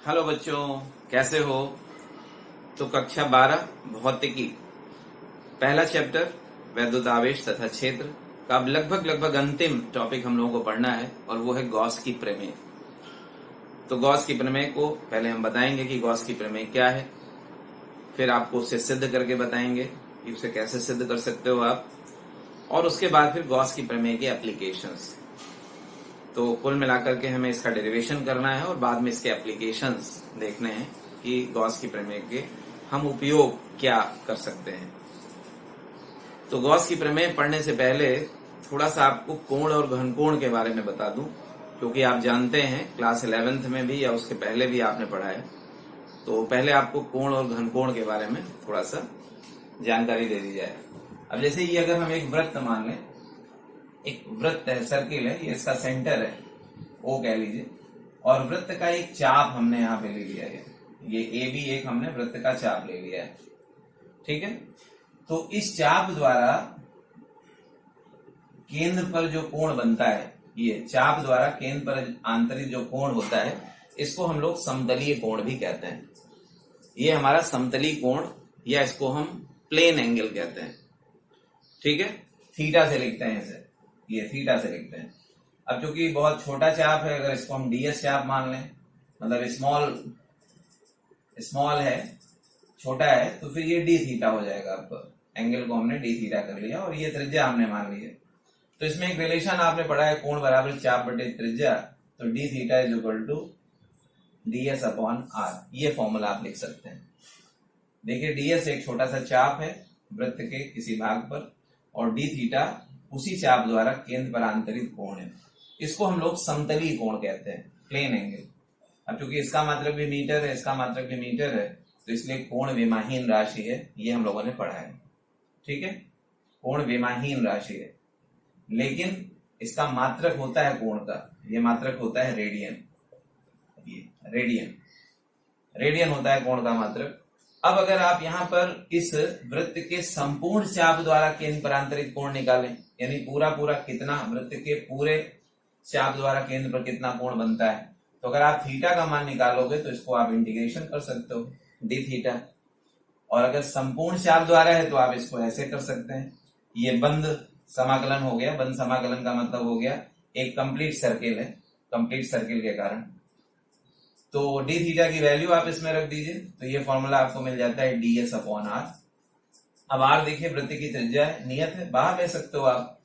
Hello बच्चों, कैसे हो? तो कक्षा 12 भौतिकी पहला चैप्टर वैद्युत आवेश तथा क्षेत्र का अब लगभग अंतिम टॉपिक हम लोगों को पढ़ना है और वो है गॉस की प्रमेय। तो गॉस की प्रमेय को पहले हम बताएंगे कि गॉस की प्रमेय क्या है, फिर आपको उसे सिद्ध करके बताएंगे कि उसे कैसे सिद्ध कर सकते हो आप, और उसके बाद फिर गॉस की प्रमेय के एप्लीकेशंस। तो कुल मिलाकर के हमें इसका डेरिवेशन करना है और बाद में इसके एप्लीकेशंस देखने हैं कि गॉस की प्रमेय के हम उपयोग क्या कर सकते हैं। तो गॉस की प्रमेय पढ़ने से पहले थोड़ा सा आपको कोण और घनकोण के बारे में बता दूं, क्योंकि आप जानते हैं क्लास 11th में भी या उसके पहले भी आपने पढ़ा है। तो पहले आपको कोण और घनकोण के बारे में थोड़ा सा जानकारी दे दी जाए। अब जैसे ये अगर हम एक वृत्त मान लें, एक वृत्त है, सर्किल है, ये इसका सेंटर है, ओ कह लीजिए, और वृत्त का एक चाप हमने यहाँ पे ले लिया है, ये ए बी एक हमने वृत्त का चाप ले लिया है, ठीक है। तो इस चाप द्वारा केंद्र पर जो कोण बनता है, ये चाप द्वारा केंद्र पर आंतरिक जो कोण होता है, इसको हम लोग समतलीय कोण भी कहते हैं। ये हमारा समतलीय कोण, या इसको हम प्लेन एंगल कहते हैं, ठीक है। थीटा से लिखते हैं इसे, ये थीटा से लिखते हैं। अब चूंकि बहुत छोटा चाप है, अगर इसको हम डीएस चाप मान लें, मतलब स्मॉल है, छोटा है, तो फिर ये डी थीटा हो जाएगा। अब एंगल को हमने डी थीटा कर लिया और ये त्रिज्या हमने मान ली है। तो इसमें एक रिलेशन आपने पढ़ा है, कोण बराबर चाप बटे त्रिज्या, तो D theta is equal to DS upon R. ये फॉर्मूला आप लिख सकते हैं। देखिए, डीएस एक छोटा सा चाप है वृत्त के किसी भाग पर, और डी थीटा उसी चाप द्वारा केंद्र पर आंतरिक कोण है। इसको हम लोग समतलीय कोण कहते हैं, प्लेन एंगल। अब चूंकि इसका मात्रक भी मीटर है, इसका मात्रक भी मीटर है, तो इसलिए कोण विमाहीन राशि है, ये हम लोगों ने पढ़ा है, ठीक है। कोण विमाहीन राशि है, लेकिन इसका मात्रक होता है कोण का, ये मात्रक होता है रेडियन। ये रेडियन होता है कोण का मात्रक। अब अगर आप यहाँ पर इस वृत्त के संपूर्ण चाप द्वारा केंद्र पर आंतरिक कोण निकालें, यानी पूरा कितना वृत्त के पूरे चाप द्वारा केंद्र पर कितना कोण बनता है, तो अगर आप थीटा का मान निकालोगे तो इसको आप इंटीग्रेशन कर सकते हो, डी थीटा। और अगर संपूर्ण चाप द्वारा है तो आप इसको ऐसे कर सकते हैं, ये बंद समाकलन हो गया। बंद समाकलन का मतलब हो गया एक कंप्लीट सर्किल है, कंप्लीट सर्किल के कारण। तो डी थीटा की वैल्यू आप इसमें रख दीजिए, तो ये फॉर्मूला आपको मिल जाता है डीएस अपॉन आर। अब आर देखिए वृत्त की त्रिज्या है, नियत है, बाहर ले सकते हो आप,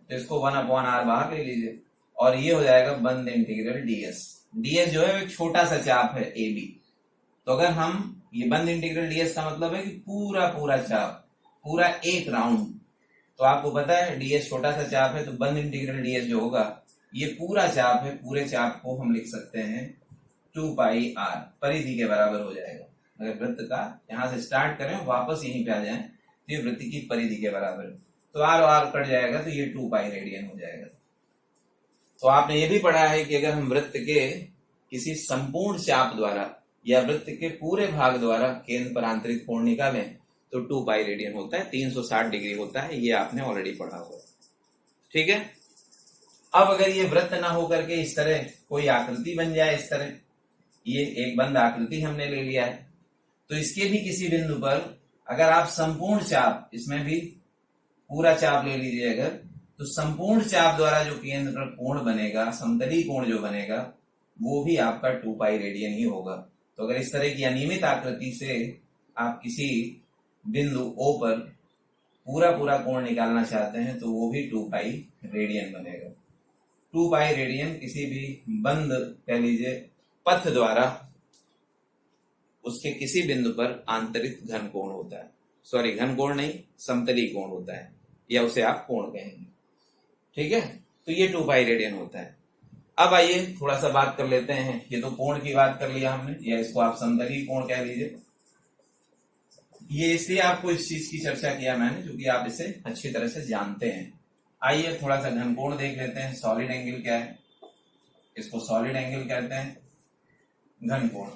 तो इसको 1 अपॉन आर बाहर ले लीजिए, और ये हो जाएगा बंद इंटीग्रल डीएस। डीएस जो है एक छोटा सा चाप है ए बी। तो अगर हम ये बंद इंटीग्रल डीएस का मतलब है कि पूरा चाप, पूरा एक राउंड। तो आपको पता है डीएस छोटा सा चाप है, तो बंद इंटीग्रल डीएस जो होगा ये पूरा चाप है, पूरे चाप को हम लिख सकते हैं 2 पाई आर, परिधि के बराबर हो जाएगा। अगर वृत्त का यहां से स्टार्ट करें वापस यहीं पे आ जाएं, तो ये वृत्त की परिधि के बराबर है, तो आर और आर कट जाएगा, तो ये 2 पाई रेडियन हो जाएगा। तो आपने ये भी पढ़ा है कि अगर हम वृत्त के किसी संपूर्ण चाप द्वारा या वृत्त के पूरे भाग द्वारा केंद्र पर आंतरिक कोण निकालें तो 2 पाई रेडियन होता है, 360 डिग्री होता है। ये आपने ऑलरेडी पढ़ा हुआ है, ठीक है। अब अगर ये वृत्त ना होकर के इस तरह कोई आकृति बन जाए, इस तरह ये एक बंद आकृति हमने ले लिया है, तो इसके भी किसी बिंदु पर अगर आप संपूर्ण चाप, इसमें भी पूरा चाप ले लीजिए अगर, तो संपूर्ण चाप द्वारा जो केंद्र पर कोण बनेगा, समतलीय कोण जो बनेगा, वो भी आपका 2 पाई रेडियन ही होगा। तो अगर इस तरह की अनियमित आकृति से आप किसी बिंदु O पर पूरा कोण निकालना चाहते हैं, तो वो भी 2 पाई रेडियन बनेगा। 2 पाई रेडियन किसी भी बंद कह लीजिए पथ द्वारा उसके किसी बिंदु पर आंतरिक घन कोण होता है, सॉरी घन कोण नहीं, समतलीय कोण होता है, या उसे आप कोण कहेंगे, ठीक है। तो ये 2 पाई रेडियन होता है। अब आइए थोड़ा सा बात कर लेते हैं, ये तो कोण की बात कर लिया हमने, या इसको आप समतलीय कोण कह लीजिए। ये इसलिए आपको इस चीज की चर्चा किया मैंने क्योंकि आप इसे अच्छी तरह से जानते हैं। आइए थोड़ा सा घन कोण देख लेते हैं। सॉलिड एंगल क्या है, इसको सॉलिड एंगल कहते हैं, घन कोण।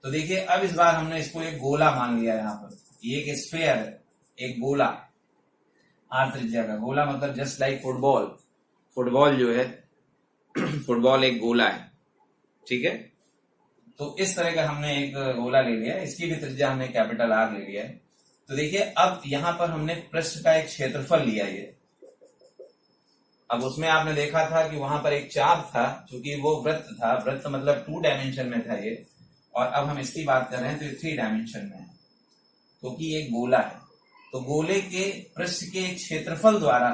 तो देखिए, अब इस बार हमने इसको एक गोला मान लिया। यहाँ पर ये एक स्फीयर है, एक गोला, आर त्रिज्या का गोला, मतलब जस्ट लाइक फुटबॉल जो है फुटबॉल एक गोला है, ठीक है। तो इस तरह का हमने एक गोला ले लिया, इसकी भी त्रिज्या हमने कैपिटल आर ले लिया है। तो देखिए अब यहां पर हमने पृष्ठ का एक क्षेत्रफल लिया ये। अब उसमें आपने देखा था कि वहां पर एक चाप था, क्योंकि वो वृत्त था, वृत्त मतलब 2 डायमेंशन में था ये, और अब हम इसकी बात कर रहे हैं तो ये 3 डायमेंशन में है, क्योंकि ये एक गोला है। तो गोले के पृष्ठ के एक क्षेत्रफल द्वारा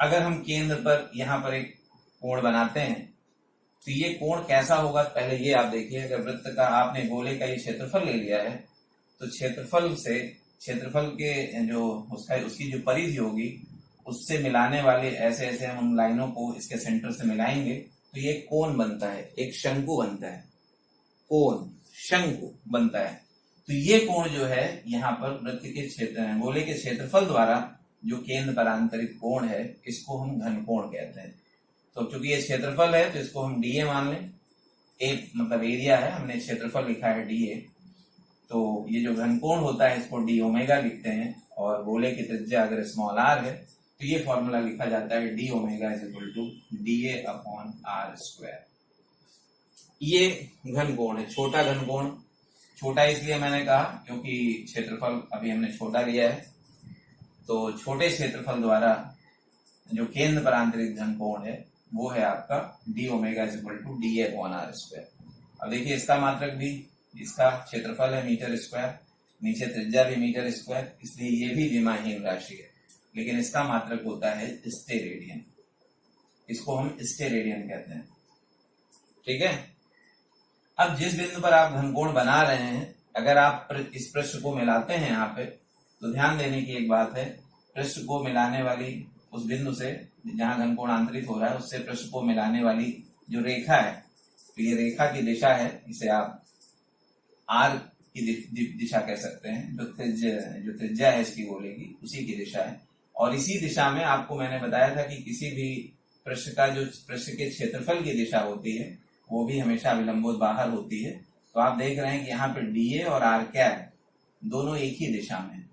अगर हम केंद्र पर यहाँ पर एक कोण बनाते हैं तो ये कोण कैसा होगा, पहले ये आप देखिए। अगर वृत्त का आपने गोले का ये क्षेत्रफल ले लिया है तो क्षेत्रफल के जो उसकी जो परिधि होगी उससे मिलाने वाले ऐसे ऐसे हम उन लाइनों को इसके सेंटर से मिलाएंगे तो ये कोण बनता है, एक शंकु बनता है, कोण शंकु बनता है। तो ये कोण जो है यहाँ पर वृत्त के गोले के क्षेत्रफल द्वारा जो केंद्र पर आंतरिक कोण है इसको हम घन कोण कहते हैं। तो चूंकि ये क्षेत्रफल है तो इसको हम डीए मान लें। ए मतलब एरिया है, हमने क्षेत्रफल लिखा है डीए। तो ये जो घन कोण होता है इसको डी ओमेगा लिखते हैं, और गोले की त्रिज्या अगर स्मॉल आर है तो ये फॉर्मूला लिखा जाता है D omega is equal to DA upon R square. ये घन कोण है, छोटा घन कोण। छोटा इसलिए मैंने कहा क्योंकि क्षेत्रफल अभी हमने छोटा लिया है, तो छोटे क्षेत्रफल द्वारा जो केंद्र पर आंतरिक घन कोण है वो है आपका D omega is equal to D upon R square. अब देखिए इसका मात्रक भी, इसका क्षेत्रफल है मीटर स्क्वायर, नीचे त्रिज्या भी मीटर स्क्वायर, इसलिए ये भी विमाहीन राशि है, लेकिन इसका मात्रक होता है स्टेरेडियन। इसको हम स्टेरेडियन कहते हैं, ठीक है। अब जिस बिंदु पर आप घनकोण बना रहे हैं, अगर आप इस पृष्ठ को मिलाते हैं यहाँ पे, तो ध्यान देने की एक बात है, पृष्ठ को मिलाने वाली उस बिंदु से जहां घनकोण आंतरित हो रहा है उससे पृष्ठ को मिलाने वाली जो रेखा है, तो ये रेखा की दिशा है, इसे आप आर की दिशा कह सकते हैं। जो त्रिज्या है इसकी गोले की उसी की दिशा है, और इसी दिशा में आपको मैंने बताया था कि किसी भी पृष्ठ का जो पृष्ठ के क्षेत्रफल की दिशा होती है वो भी हमेशा अविलंबोत बाहर होती है। तो आप देख रहे हैं कि यहाँ पर डीए और आर कैप दोनों एक ही दिशा में है।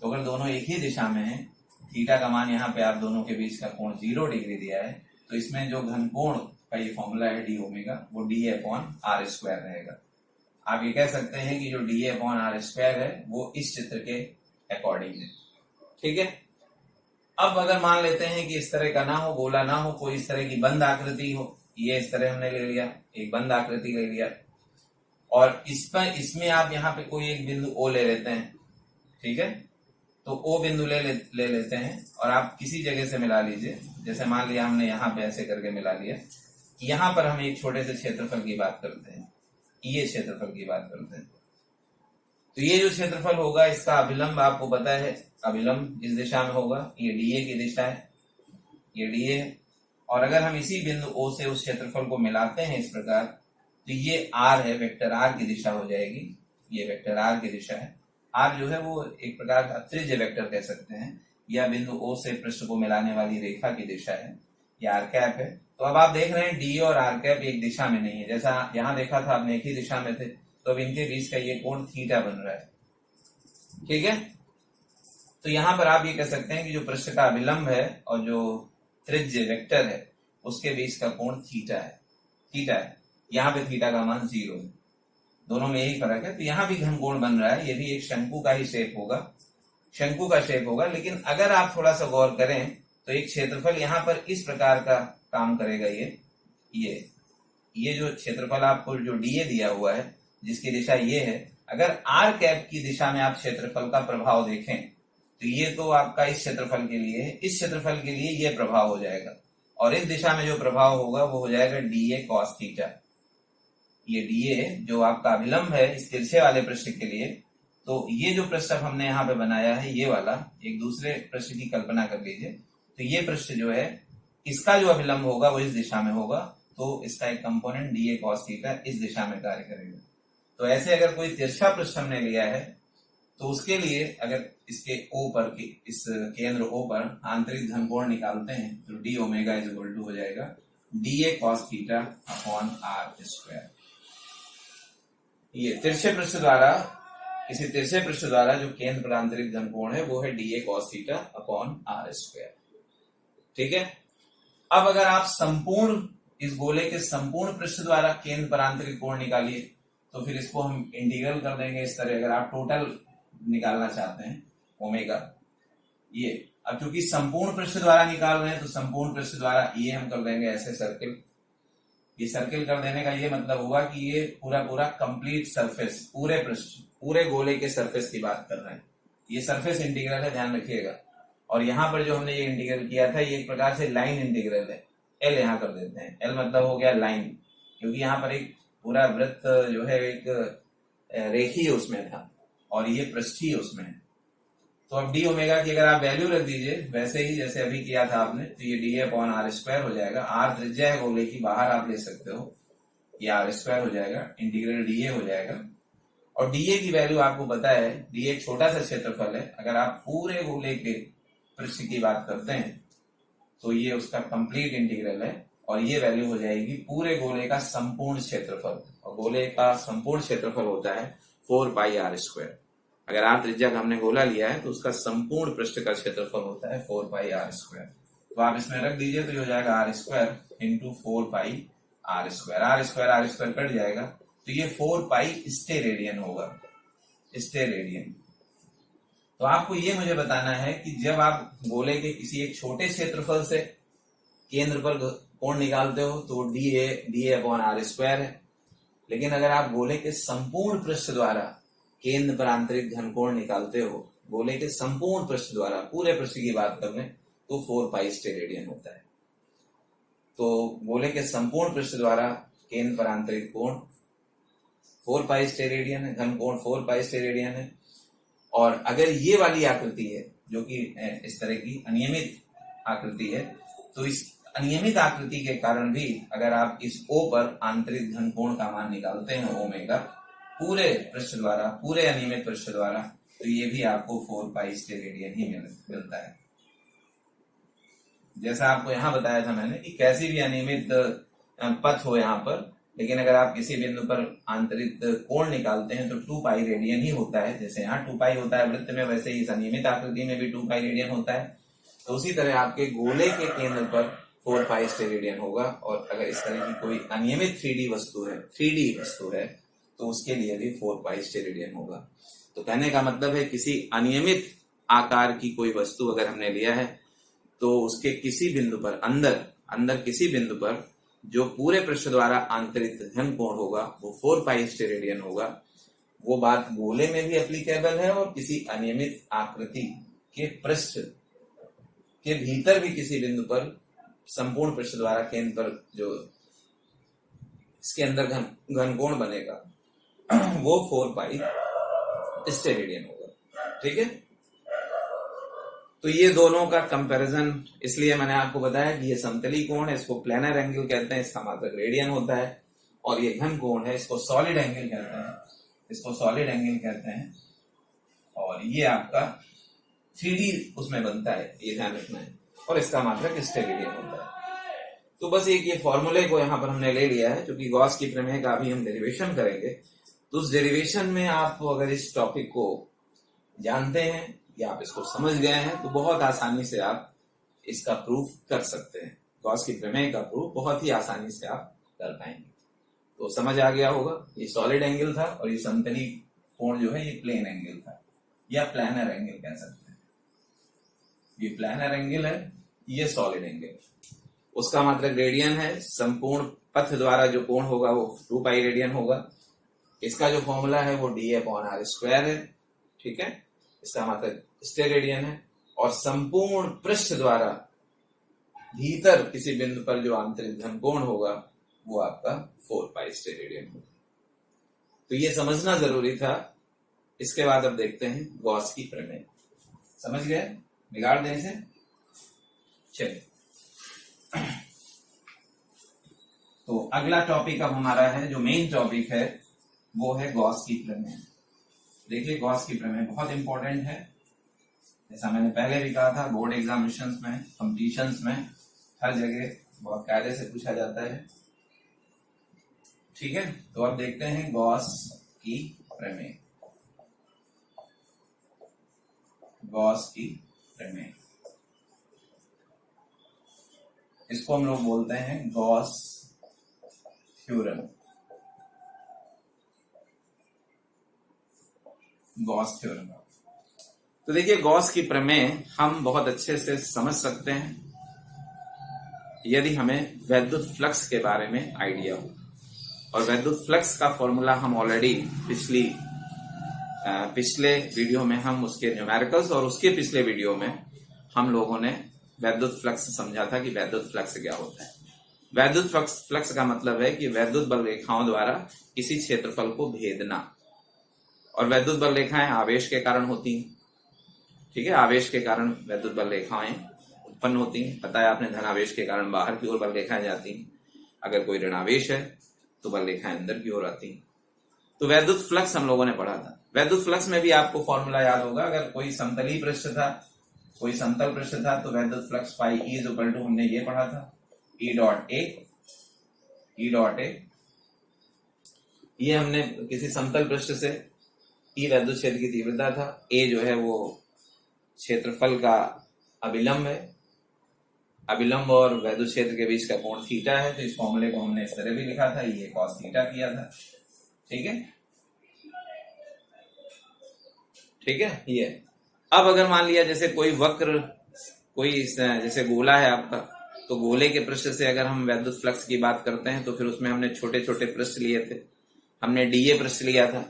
तो अगर दोनों एक ही दिशा में है, थीटा का मान यहाँ पे आप दोनों के बीच का कोण 0 डिग्री दिया है, तो इसमें जो घन कोण का ये फॉर्मूला है डी ओमेगा, वो डी अपॉन आर स्क्वायर रहेगा। आप ये कह सकते हैं कि जो डी अपॉन आर स्क्वायर है वो इस चित्र के अकॉर्डिंग है, ठीक है। अब अगर मान लेते हैं कि इस तरह का ना हो, गोला ना हो, कोई इस तरह की बंद आकृति हो, ये इस तरह हमने ले लिया, एक बंद आकृति ले लिया, और इसमें आप यहाँ पे कोई एक बिंदु ओ ले लेते हैं, ठीक है। तो ओ बिंदु ले लेते हैं और आप किसी जगह से मिला लीजिए। जैसे मान लिया हमने यहाँ पे ऐसे करके मिला लिया, यहाँ पर हम एक छोटे से क्षेत्रफल की बात करते हैं, ये क्षेत्रफल की बात करते हैं। तो ये जो क्षेत्रफल होगा इसका अभिलंब आपको पता है, अभिलंब इस दिशा में होगा, ये डीए की दिशा है, ये डीए है। और अगर हम इसी बिंदु ओ से उस क्षेत्रफल को मिलाते हैं इस प्रकार, तो ये आर है, वेक्टर आर की दिशा हो जाएगी, ये वेक्टर आर की दिशा है। आर जो है वो एक प्रकार का त्रिज्य वेक्टर कह सकते हैं, या बिंदु ओ से पृष्ठ को मिलाने वाली रेखा की दिशा है, या आर कैप है। तो अब आप देख रहे हैं डी और आर कैप एक दिशा में नहीं है, जैसा यहाँ देखा था आपने एक ही दिशा में थे, तो अब इनके बीच का ये कोण थीटा बन रहा है, ठीक है। तो यहाँ पर आप ये कह सकते हैं कि जो पृष्ठ का अभिलंब है और जो त्रिज्य वेक्टर है उसके बीच का कोण थीटा है। यहाँ पे थीटा का मान 0 है, दोनों में यही फर्क है। तो यहाँ भी घनकोण बन रहा है, ये भी एक शंकु का ही शेप होगा, शंकु का शेप होगा। लेकिन अगर आप थोड़ा सा गौर करें तो एक क्षेत्रफल यहाँ पर इस प्रकार का काम करेगा, ये जो क्षेत्रफल आपको जो डीए दिया हुआ है जिसकी दिशा ये है, अगर आर कैप की दिशा में आप क्षेत्रफल का प्रभाव देखें तो ये तो आपका इस क्षेत्रफल के लिए है, इस क्षेत्रफल के लिए ये प्रभाव हो जाएगा, और इस दिशा में जो प्रभाव होगा वो हो जाएगा डीए कॉस थीटा। ये डीए जो आपका अभिलंब है इस तिरछे वाले पृष्ठ के लिए, तो ये जो पृष्ठ हमने यहाँ पे बनाया है, ये वाला एक दूसरे पृष्ठ की कल्पना कर लीजिए। तो ये पृष्ठ जो है इसका जो अभिलंब होगा वो इस दिशा में होगा, तो इसका एक कंपोनेंट डीए कॉस थीटा इस दिशा में कार्य करेगा। तो ऐसे अगर कोई तिरछा पृष्ठ हमने लिया है तो उसके लिए अगर इसके ओ पर इस केंद्र ओ पर आंतरिक घनकोण निकालते हैं तो D omega is equal to हो जाएगा DA cos theta upon R square. ये तिरछे पृष्ठ द्वारा, इसी तिरछे पृष्ठ द्वारा जो केंद्र पर आंतरिक घनकोण है वो है DA cos theta upon R square, ठीक है। अब अगर आप संपूर्ण इस गोले के संपूर्ण पृष्ठ द्वारा केंद्र पर आंतरिक कोण निकालिए, तो फिर इसको हम इंटीग्रल कर देंगे इस तरह, अगर आप टोटल निकालना चाहते हैं ओमेगा ये। अब चूंकि संपूर्ण पृष्ठ द्वारा निकाल रहे हैं तो संपूर्ण पृष्ठ द्वारा ये हम कर देंगे ऐसे सर्किल। ये सर्किल कर देने का ये मतलब होगा कि ये पूरा पूरा कंप्लीट सरफेस, पूरे पृष्ठ, पूरे गोले के सरफेस की बात कर रहे हैं। ये सरफेस इंटीग्रल है, ध्यान रखिएगा। और यहाँ पर जो हमने ये इंटीग्रल किया था ये एक प्रकार से लाइन इंटीग्रल है। एल यहाँ कर देते हैं, एल मतलब हो गया लाइन, क्योंकि यहाँ पर एक पूरा वृत्त जो है एक रेखीय उसमें था और ये पृष्ठीय उसमें है। तो अब डी ओमेगा की अगर आप वैल्यू रख दीजिए वैसे ही जैसे अभी किया था आपने, तो ये डी अपॉन आर स्क्वायर हो जाएगा। आर त्रिज्या है गोले की, बाहर आप ले सकते हो, ये आर स्क्वायर हो जाएगा, इंटीग्रल डीए हो जाएगा। और डीए की वैल्यू आपको पता है, डीए एक छोटा सा क्षेत्रफल है। अगर आप पूरे गोले के पृष्ठ की बात करते हैं तो ये उसका कंप्लीट इंटीग्रल है और ये वैल्यू हो जाएगी पूरे गोले का संपूर्ण क्षेत्रफल। और गोले का संपूर्ण क्षेत्रफल होता है 4 पाई आर स्क्वायर। अगर आर त्रिज्या का हमने गोला लिया है तो उसका संपूर्ण पृष्ठ का क्षेत्रफल होता है 4 पाई आर स्क्वायर। तो आप इसमें रख दीजिए तो ये हो जाएगा R square into 4 pi R square. R square cut जाएगा तो ये 4 पाई स्टेरेडियन होगा, स्टेरेडियन। तो आपको ये मुझे बताना है कि जब आप गोले के किसी एक छोटे क्षेत्रफल से केंद्र पर कोण निकालते हो तो डी अपॉन आर स्क्वायर है, लेकिन अगर आप गोले के संपूर्ण पृष्ठ द्वारा केंद्र पर आंतरिक घनकोण निकालते हो, गोले के संपूर्ण पृष्ठ द्वारा, पूरे पृष्ठ की बात कर लें तो 4 पाई स्टेरेडियन होता है। तो गोले के संपूर्ण पृष्ठ द्वारा केंद्र पर आंतरिक कोण 4 पाई स्टेरेडियन है, घनकोण 4 पाई स्टेरेडियन है। और अगर ये वाली आकृति है जो कि इस तरह की अनियमित आकृति है, तो इस अनियमित आकृति के कारण भी अगर आप इस O पर आंतरिक घनकोण का मान निकालते हैं ओमेगा पूरे पृष्ठ द्वारा, पूरे अनियमित पृष्ठ द्वारा, तो ये भी आपको 4 पाई स्टेरेडियन ही मिलता है। जैसा आपको यहाँ बताया था मैंने कि कैसी भी अनियमित पथ हो यहाँ पर, लेकिन अगर आप किसी बिंदु पर आंतरिक कोण निकालते हैं तो 2 पाई रेडियन ही होता है। जैसे यहाँ 2 पाई होता है वृत्त में, वैसे ही इस अनियमित आकृति में भी 2 पाई रेडियन होता है। तो उसी तरह आपके गोले के केंद्र पर 4 पाई स्टेरेडियन होगा। और अगर इस तरह की कोई अनियमित 3D वस्तु है तो उसके लिए भी 4 पाई स्टेरेडियन होगा। तो कहने का मतलब है किसी अनियमित आकार की कोई वस्तु अगर हमने लिया है तो उसके किसी बिंदु पर अंदर किसी बिंदु पर जो पूरे पृष्ठ द्वारा आंतरिक घनकोण होगा वो 4 पाई स्टेरेडियन होगा। वो बात गोले में भी एप्लीकेबल है और किसी अनियमित आकृति के पृष्ठ के भीतर भी किसी बिंदु पर संपूर्ण पृष्ठ द्वारा केंद्र पर जो इसके अंदर घनकोण बनेगा वो 4 पाई स्टेरेडियन होगा। ठीक है, तो ये दोनों का कंपैरिजन इसलिए मैंने आपको बताया कि ये समतली कोण है, इसको प्लेनर एंगल कहते हैं, इसका मात्रक रेडियन होता है। और ये घन कोण है, इसको सॉलिड एंगल कहते हैं, और ये आपका 3D उसमें बनता है, ये ध्यान रखना है। और इसका मात्रक स्टेरेडियन होता है। तो बस एक ये फॉर्मूले को यहाँ पर हमने ले लिया है, क्योंकि गॉस की प्रमेय का अभी हम डेरिवेशन करेंगे। तो उस डेरिवेशन में आप अगर इस टॉपिक को जानते हैं या आप इसको समझ गए हैं तो बहुत आसानी से आप इसका प्रूफ कर सकते हैं। गॉस की प्रमेय का प्रूफ बहुत ही आसानी से आप कर पाएंगे। तो समझ आ गया होगा, ये सॉलिड एंगल था और ये समतली कोण जो है ये प्लेन एंगल था, या प्लानर एंगल कह सकते हैं। ये प्लानर एंगल है, ये सॉलिड एंगल, उसका मात्रक रेडियन है। संपूर्ण पथ द्वारा जो कोण होगा वो 2 पाई रेडियन होगा। इसका जो फॉर्मूला है वो डी अपॉन आर स्क्वायर है। ठीक है, इसका मात्रक स्टेरेडियन है। और संपूर्ण पृष्ठ द्वारा भीतर किसी बिंदु पर जो आंतरिक घनकोण होगा वो आपका 4 पाई स्टेरेडियन होगा। तो ये समझना जरूरी था। इसके बाद अब देखते हैं गॉस की प्रमेय। समझ गए, बिगाड़ दें इसे। चलिए, तो अगला टॉपिक अब हमारा है, जो मेन टॉपिक है वो है गॉस की प्रमेय। देखिए, गॉस की प्रमेय बहुत इंपॉर्टेंट है। जैसा मैंने पहले भी कहा था, बोर्ड एग्जामिनेशंस में, कॉम्पिटिशन्स में हर जगह बहुत कायदे से पूछा जाता है। ठीक है, तो अब देखते हैं गॉस की प्रमेय। गॉस की प्रमेय, इसको हम लोग बोलते हैं गॉस थ्योरम, गॉस थ्योरम। तो देखिए गॉस की प्रमेय हम बहुत अच्छे से समझ सकते हैं यदि हमें वैद्युत फ्लक्स के बारे में आइडिया हो। और वैद्युत फ्लक्स का फॉर्मूला हम ऑलरेडी पिछले वीडियो में हम उसके न्यूमेरिकल्स और उसके पिछले वीडियो में हम लोगों ने वैद्युत फ्लक्स समझा था कि वैद्युत फ्लक्स क्या होता है। वैद्युत फ्लक्स का मतलब है कि वैद्युत बल रेखाओं द्वारा किसी क्षेत्रफल को भेदना। और वैद्युत बल रेखाएं आवेश के कारण होती हैं, ठीक है, आवेश के कारण वैद्युत बल रेखाएं उत्पन्न होती हैं। पता है आपने, धनावेश के कारण बाहर की ओर बल रेखाएं जाती हैं, अगर कोई ऋणावेश है तो बल रेखाएं अंदर की ओर आती हैं। तो वैद्युत फ्लक्स हम लोगों ने पढ़ा था। वैद्युत फ्लक्स में भी आपको फॉर्मूला याद होगा, अगर कोई समतली पृष्ठ था, कोई समतल पृष्ठ था, तो वैद्युत flux phi E is equal to, हमने ये पढ़ा था, ई डॉट ए, ये हमने किसी समतल पृष्ठ से, ई वैद्युत क्षेत्र की तीव्रता था, ए जो है वो क्षेत्रफल का अभिलंब है, अभिलंब और वैद्युत क्षेत्र के बीच का कोण थीटा है। तो इस फॉर्मूले को हमने इस तरह भी लिखा था, ये कॉस थीटा किया था, ठीक है, ठीक है। ये अब अगर मान लिया जैसे कोई वक्र, कोई जैसे गोला है आपका, तो गोले के पृष्ठ से अगर हम वैद्युत फ्लक्स की बात करते हैं तो फिर उसमें हमने छोटे छोटे पृष्ठ लिए थे, हमने डीए पृष्ठ लिया था।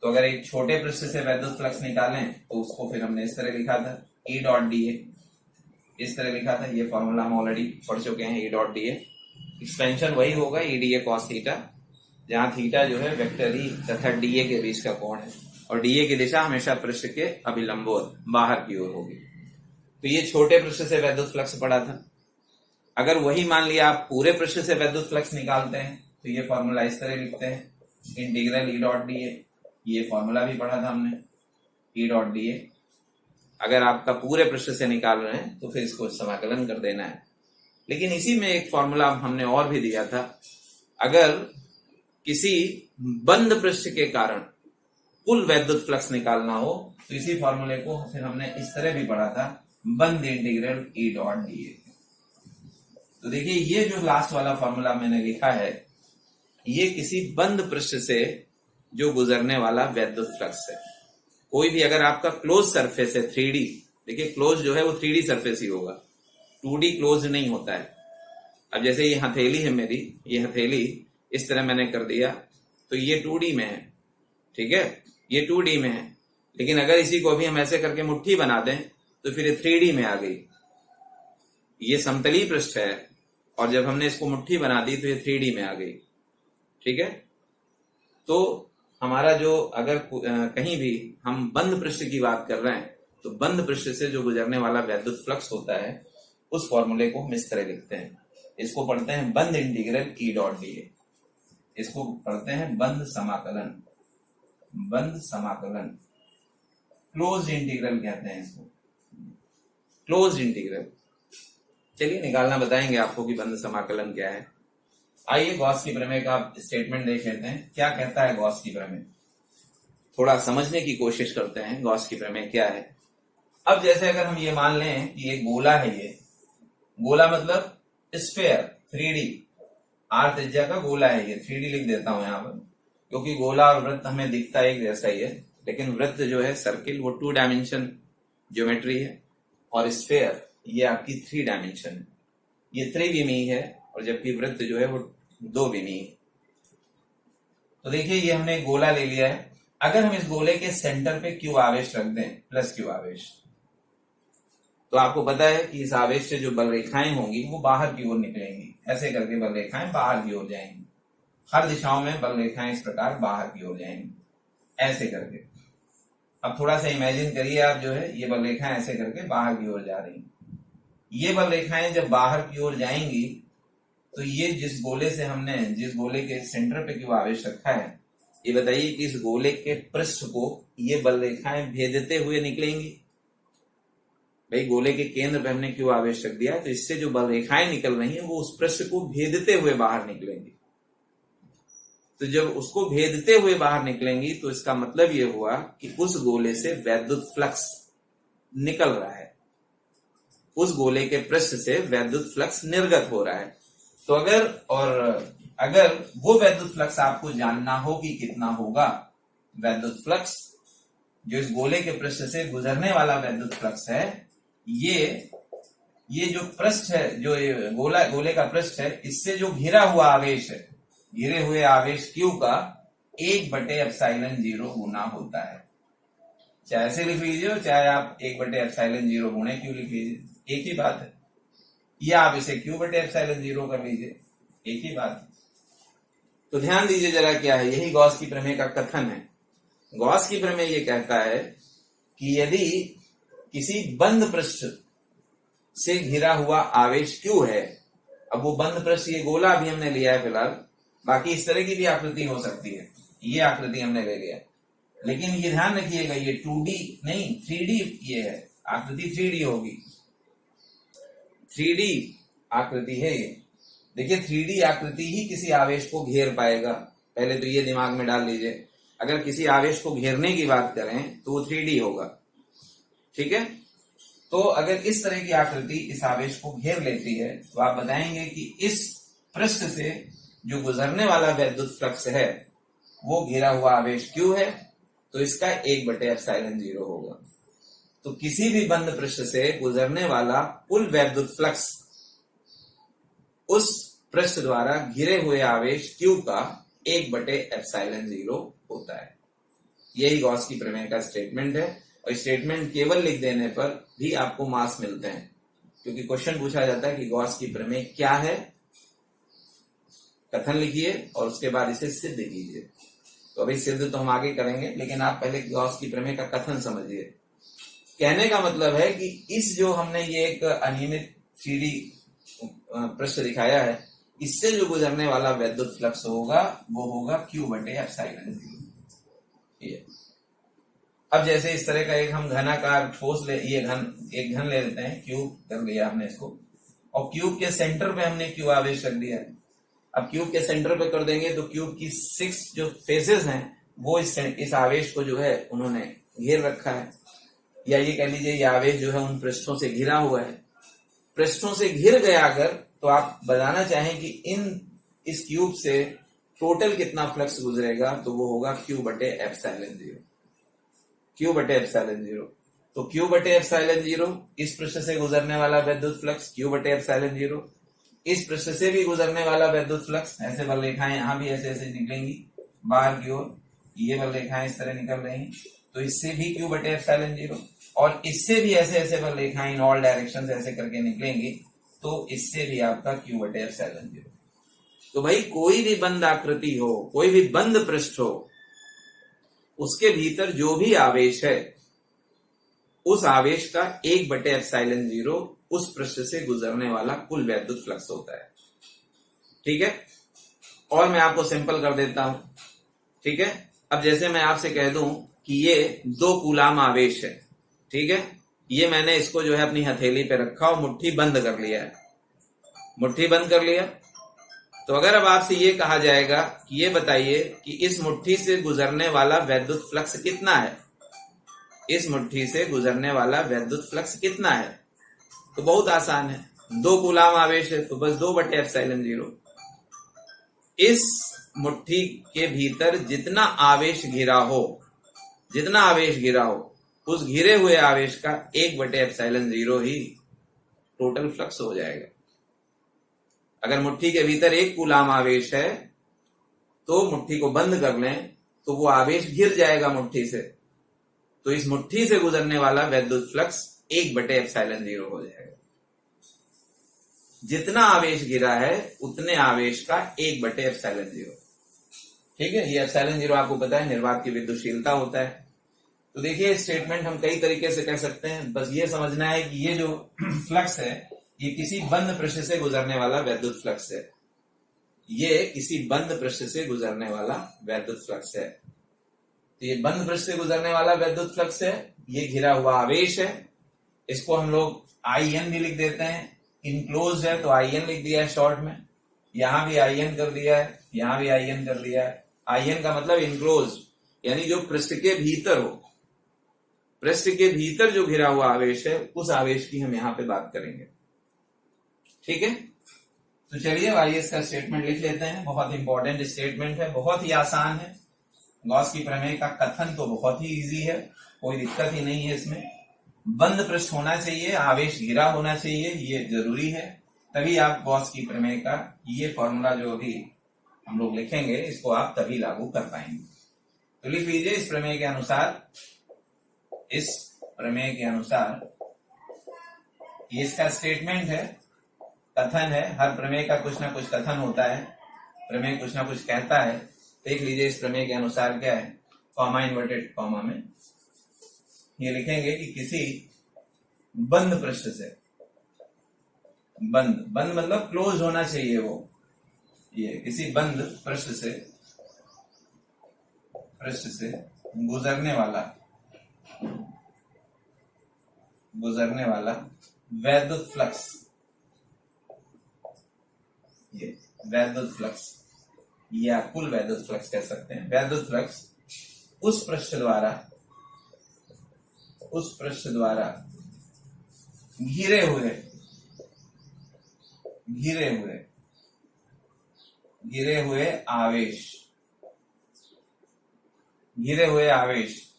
तो अगर एक छोटे पृष्ठ से वैद्युत फ्लक्स निकालें तो उसको फिर हमने इस तरह लिखा था, ई डॉट डीए, इस तरह लिखा था। ये फॉर्मूला हम ऑलरेडी पढ़ चुके हैं, ई डॉट डीए, एक्सपेंशन वही होगा ई डीए कॉस थीटा, जहां थीटा जो है वेक्टर ई तथा डीए के बीच का कोण है, और डीए की दिशा हमेशा पृष्ठ के अभिलंबोर बाहर की ओर होगी। तो ये छोटे पृष्ठ से वैद्युत फ्लक्स पढ़ा था। अगर वही मान लिया आप पूरे पृष्ठ से वैद्युत फ्लक्स निकालते हैं तो ये फॉर्मूला इस तरह लिखते हैं, इंटीग्रल ई डॉट डीए, ये फॉर्मूला भी पढ़ा था हमने, ई डॉट डीए। अगर आपका पूरे पृष्ठ से निकाल रहे हैं तो फिर इसको समाकलन कर देना है। लेकिन इसी में एक फॉर्मूला हमने और भी दिया था, अगर किसी बंद पृष्ठ के कारण कुल वैद्युत फ्लक्स निकालना हो तो इसी फॉर्मूले को फिर हमने इस तरह भी पढ़ा था, बंद इंटीग्रल ई डॉट डीए। तो देखिए ये जो लास्ट वाला फॉर्मूला मैंने लिखा है, ये किसी बंद पृष्ठ से जो गुजरने वाला वैद्युत फ्लक्स है। कोई भी अगर आपका क्लोज सरफेस है 3D, देखिए क्लोज जो है वो 3D सरफेस ही होगा, 2D क्लोज नहीं होता है। अब जैसे ये हथेली है मेरी, ये हथेली इस तरह मैंने कर दिया तो ये 2D में है, ठीक है, ये 2D में है। लेकिन अगर इसी को भी हम ऐसे करके मुट्ठी बना दें तो फिर ये 3D में आ गई। ये समतली पृष्ठ है और जब हमने इसको मुट्ठी बना दी तो ये 3D में आ गई, ठीक है। तो हमारा जो अगर कहीं भी हम बंद पृष्ठ की बात कर रहे हैं तो बंद पृष्ठ से जो गुजरने वाला वैद्युत फ्लक्स होता है उस फॉर्मूले को हम इस तरह लिखते हैं। इसको पढ़ते हैं बंद इंटीग्रल ई डॉट डीए, इसको पढ़ते हैं बंद समाकलन, बंद समाकलन, क्लोज इंटीग्रल कहते हैं इसको, क्लोज इंटीग्रल। चलिए निकालना बताएंगे आपको कि बंद समाकलन क्या है। आइए गॉस की प्रमेय का स्टेटमेंट देख लेते हैं, क्या कहता है गॉस की प्रमेय। थोड़ा समझने की कोशिश करते हैं गॉस की प्रमेय क्या है। अब जैसे अगर हम ये मान लें कि एक गोला है, ये गोला मतलब स्फेयर, 3D, आर त्रिज्या का गोला है ये, 3D लिख देता हूं यहां पर, क्योंकि गोला और वृत्त हमें दिखता एक जैसा ही है, लेकिन वृत्त जो है सर्किल वो 2 डायमेंशन ज्योमेट्री है और स्फेयर ये आपकी 3 डायमेंशन है, ये त्रिविमीय है, और जबकि वृत्त जो है वो 2 विमीय है। तो देखिए ये हमने एक गोला ले लिया है, अगर हम इस गोले के सेंटर पे क्यू आवेश रख दें, प्लस क्यू आवेश, तो आपको पता है कि इस आवेश से जो बल रेखाएं होंगी वो बाहर की ओर निकलेंगी, ऐसे करके बल रेखाएं बाहर की ओर जाएंगी, हर दिशाओं में बल रेखाएं इस प्रकार बाहर की ओर जाएंगी, ऐसे करके। अब थोड़ा सा इमेजिन करिए आप, जो है ये बल रेखाएं ऐसे करके बाहर की ओर जा रही, ये बल रेखाएं जब बाहर की ओर जाएंगी तो ये जिस गोले से हमने, जिस गोले के सेंटर पे क्यों आवेश रखा है, ये बताइए कि इस गोले के पृष्ठ को ये बल रेखाएं भेदते हुए निकलेंगी। भाई गोले के केंद्र पे हमने क्यों आवेश रख दिया है, तो इससे जो बल रेखाएं निकल रही हैं वो उस पृष्ठ को भेदते हुए बाहर निकलेंगी। तो जब उसको भेदते हुए बाहर निकलेंगी तो इसका मतलब ये हुआ कि उस गोले से वैद्युत फ्लक्स निकल रहा है, उस गोले के पृष्ठ से वैद्युत फ्लक्स निर्गत हो रहा है। तो अगर वो वैद्युत फ्लक्स आपको जानना हो कि कितना होगा, वैद्युत फ्लक्स जो इस गोले के पृष्ठ से गुजरने वाला वैद्युत फ्लक्स है, ये जो पृष्ठ है, जो ये गोले का पृष्ठ है, इससे जो घिरा हुआ आवेश है, घिरे हुए आवेश Q का 1/ε0 गुना होता है। चाहे ऐसे लिख लीजिए और चाहे आप 1/ε0 गुणे Q लिख लीजिए, एक ही बात है। या आप इसे Q/ε0 कर लीजिए, एक ही बात है। तो ध्यान दीजिए जरा क्या है, यही गॉस की प्रमेय का कथन है। गॉस की प्रमेय ये कहता है कि यदि किसी बंद पृष्ठ से घिरा हुआ आवेश Q है, अब वो बंद पृष्ठ, ये गोला भी हमने लिया है फिलहाल, बाकी इस तरह की भी आकृति हो सकती है, ये आकृति हमने ले लिया, लेकिन ये ध्यान रखिएगा ये 2D नहीं 3D ये है, आकृति 3D होगी, 3D आकृति है ये। देखिए 3D आकृति ही किसी आवेश को घेर पाएगा, पहले तो ये दिमाग में डाल लीजिए। अगर किसी आवेश को घेरने की बात करें तो वो 3D होगा, ठीक है। तो अगर इस तरह की आकृति इस आवेश को घेर लेती है तो आप बताएंगे कि इस पृष्ठ से जो गुजरने वाला वैद्युत फ्लक्स है वो घिरा हुआ आवेश Q है, तो इसका 1/ε0 होगा। तो किसी भी बंद पृष्ठ से गुजरने वाला कुल वैद्युत फ्लक्स उस पृष्ठ द्वारा घिरे हुए आवेश Q का 1/ε0 होता है। यही गॉस की प्रमेय का स्टेटमेंट है, और स्टेटमेंट केवल लिख देने पर भी आपको मार्क्स मिलते हैं, क्योंकि क्वेश्चन पूछा जाता है कि गॉस की प्रमेय क्या है, कथन लिखिए और उसके बाद इसे सिद्ध कीजिए। तो अभी सिद्ध तो हम आगे करेंगे, लेकिन आप पहले गॉस की प्रमेय का कथन समझिए। कहने का मतलब है कि इस जो हमने ये एक अनियमित 3D पृष्ठ दिखाया है, इससे जो गुजरने वाला वैद्युत फ्लक्स होगा वो होगा Q/ε0। अब जैसे इस तरह का एक हम घनाकार ठोस एक घन ले लेते हैं, क्यूब कर लिया हमने इसको, और क्यूब के सेंटर पे हमने Q आवेश रख दिया है। अब क्यूब के सेंटर पे कर देंगे तो क्यूब की 6 जो फेसेस हैं वो इस आवेश को जो है उन्होंने घेर रखा है, या ये कह लीजिए ये आवेश जो है उन पृष्ठों से घिरा हुआ है। पृष्ठों से घिर गया अगर, तो आप बताना चाहें कि इस क्यूब से टोटल कितना फ्लक्स गुजरेगा, तो वो होगा Q/ε0। Q/ε0, तो Q/ε0 इस पृष्ठ से गुजरने वाला वैद्युत फ्लक्स Q/ε0, इस पृष्ठ से भी गुजरने वाला वैद्युत फ्लक्स, ऐसे बल रेखाएं यहां भी ऐसे ऐसे निकलेंगी बाहर की ओर, ये बल रेखाएं इस तरह निकल रही, तो इससे भी Q/ε0, और इससे भी ऐसे ऐसे बल रेखाएं इन ऑल डायरेक्शन ऐसे करके निकलेंगी, तो इससे भी आपका Q/ε0। तो भाई कोई भी बंद आकृति हो, कोई भी बंद पृष्ठ हो, उसके भीतर जो भी आवेश है उस आवेश का 1/ε0 उस पृष्ठ से गुजरने वाला कुल वैद्युत फ्लक्स होता है, ठीक है। और मैं आपको सिंपल कर देता हूं, ठीक है। अब जैसे मैं आपसे कह दूं कि ये 2 कूलाम आवेश है, ठीक है, ये मैंने इसको जो है अपनी हथेली पे रखा और मुट्ठी बंद कर लिया है, मुट्ठी बंद कर लिया। तो अगर अब आपसे ये कहा जाएगा कि ये बताइए कि इस मुट्ठी से गुजरने वाला वैद्युत फ्लक्स कितना है, इस मुट्ठी से गुजरने वाला वैद्युत फ्लक्स कितना है, तो बहुत आसान है, 2 कूलाम आवेश है तो बस 2/ε0। इस मुट्ठी के भीतर जितना आवेश घिरा हो, जितना आवेश घिरा हो, उस घिरे हुए आवेश का 1/ε0 ही टोटल फ्लक्स हो जाएगा। अगर मुट्ठी के भीतर 1 कूलाम आवेश है तो मुट्ठी को बंद कर लें तो वो आवेश घिर जाएगा मुट्ठी से, तो इस मुट्ठी से गुजरने वाला वैद्युत फ्लक्स 1/ε0 हो जाएगा। जितना आवेश घिरा है उतने आवेश का 1/ε0, ठीक है। ये ε0 आपको पता है निर्वात की विद्युतशीलता होता है। तो देखिए स्टेटमेंट हम कई तरीके से कह सकते हैं, बस ये समझना है कि ये जो फ्लक्स है ये किसी बंद पृष्ठ से गुजरने वाला वैद्युत फ्लक्स है, ये किसी बंद पृष्ठ से गुजरने वाला वैद्युत फ्लक्स है। तो ये बंद पृष्ठ से गुजरने वाला वैद्युत फ्लक्स है, ये घिरा हुआ आवेश है, इसको हम लोग IN भी लिख देते हैं, इनक्लोज है तो IN लिख दिया है शॉर्ट में, यहां भी IN कर दिया है, यहां भी IN कर दिया है। IN का मतलब इनक्लोज, यानी जो पृष्ठ के भीतर हो, पृष्ठ के भीतर जो घिरा हुआ आवेश है उस आवेश की हम यहां पे बात करेंगे, ठीक है। तो चलिए आइए इसका स्टेटमेंट लिख लेते हैं। बहुत इंपॉर्टेंट स्टेटमेंट है, बहुत ही आसान है। गॉस की प्रमेय का कथन तो बहुत ही इजी है, कोई दिक्कत ही नहीं है इसमें। बंद पृष्ठ होना चाहिए, आवेश घिरा होना चाहिए, ये जरूरी है, तभी आप गॉस की प्रमेय का ये फॉर्मूला जो अभी हम लोग लिखेंगे इसको आप तभी लागू कर पाएंगे। तो लिख लीजिए इस प्रमेय के अनुसार ये इसका स्टेटमेंट है, कथन है। हर प्रमेय का कुछ ना कुछ कथन होता है, प्रमेय कुछ ना कुछ कहता है। देख लीजिए इस प्रमेय के अनुसार क्या है, कॉमा इन्वर्टेड कॉमा में ये लिखेंगे कि किसी बंद पृष्ठ से, बंद मतलब क्लोज होना चाहिए वो, ये किसी बंद पृष्ठ से गुजरने वाला वैद्युत फ्लक्स, ये वैद्युत फ्लक्स या कुल वैद्युत फ्लक्स कह सकते हैं। वैद्युत फ्लक्स उस पृष्ठ द्वारा घिरे हुए आवेश।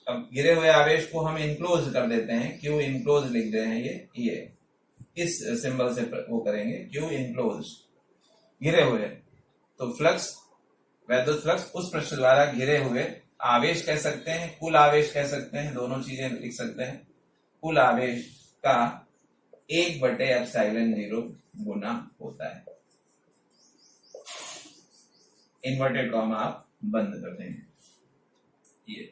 अब घिरे हुए आवेश को हम इनक्लोज कर देते हैं, क्यू इनक्लोज लिख रहे हैं, ये इस सिंबल से वो करेंगे, क्यू इनक्लोज, घिरे हुए। तो फ्लक्स, वैद्युत फ्लक्स उस पृष्ठ द्वारा घिरे हुए आवेश कह सकते हैं, कुल आवेश कह सकते हैं, दोनों चीजें लिख सकते हैं। कुल आवेश का 1/ε0 गुना होता है। इन्वर्टेड कॉमा आप बंद कर देंगे। ये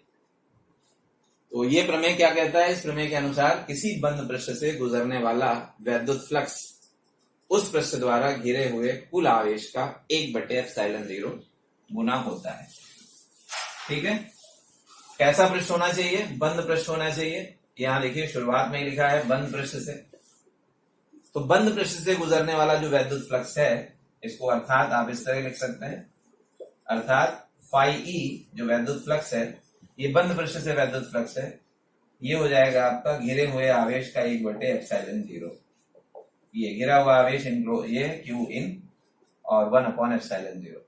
तो ये प्रमेय क्या कहता है, इस प्रमेय के अनुसार किसी बंद पृष्ठ से गुजरने वाला वैद्युत फ्लक्स उस पृष्ठ द्वारा घिरे हुए कुल आवेश का 1/ε0 गुना होता है। ठीक है, कैसा पृष्ठ होना चाहिए, बंद पृष्ठ होना चाहिए। यहां देखिए शुरुआत में ही लिखा है बंद पृष्ठ से, तो बंद पृष्ठ से गुजरने वाला जो वैद्युत फ्लक्स है, इसको अर्थात आप इस तरह लिख सकते हैं, अर्थात φe जो वैद्युत फ्लक्स है, ये बंद पृष्ठ से वैद्युत फ्लक्स है, ये हो जाएगा आपका घिरे हुए आवेश का 1/ε0। ये घिरा हुआ आवेश ये क्यू इन और 1/ε0।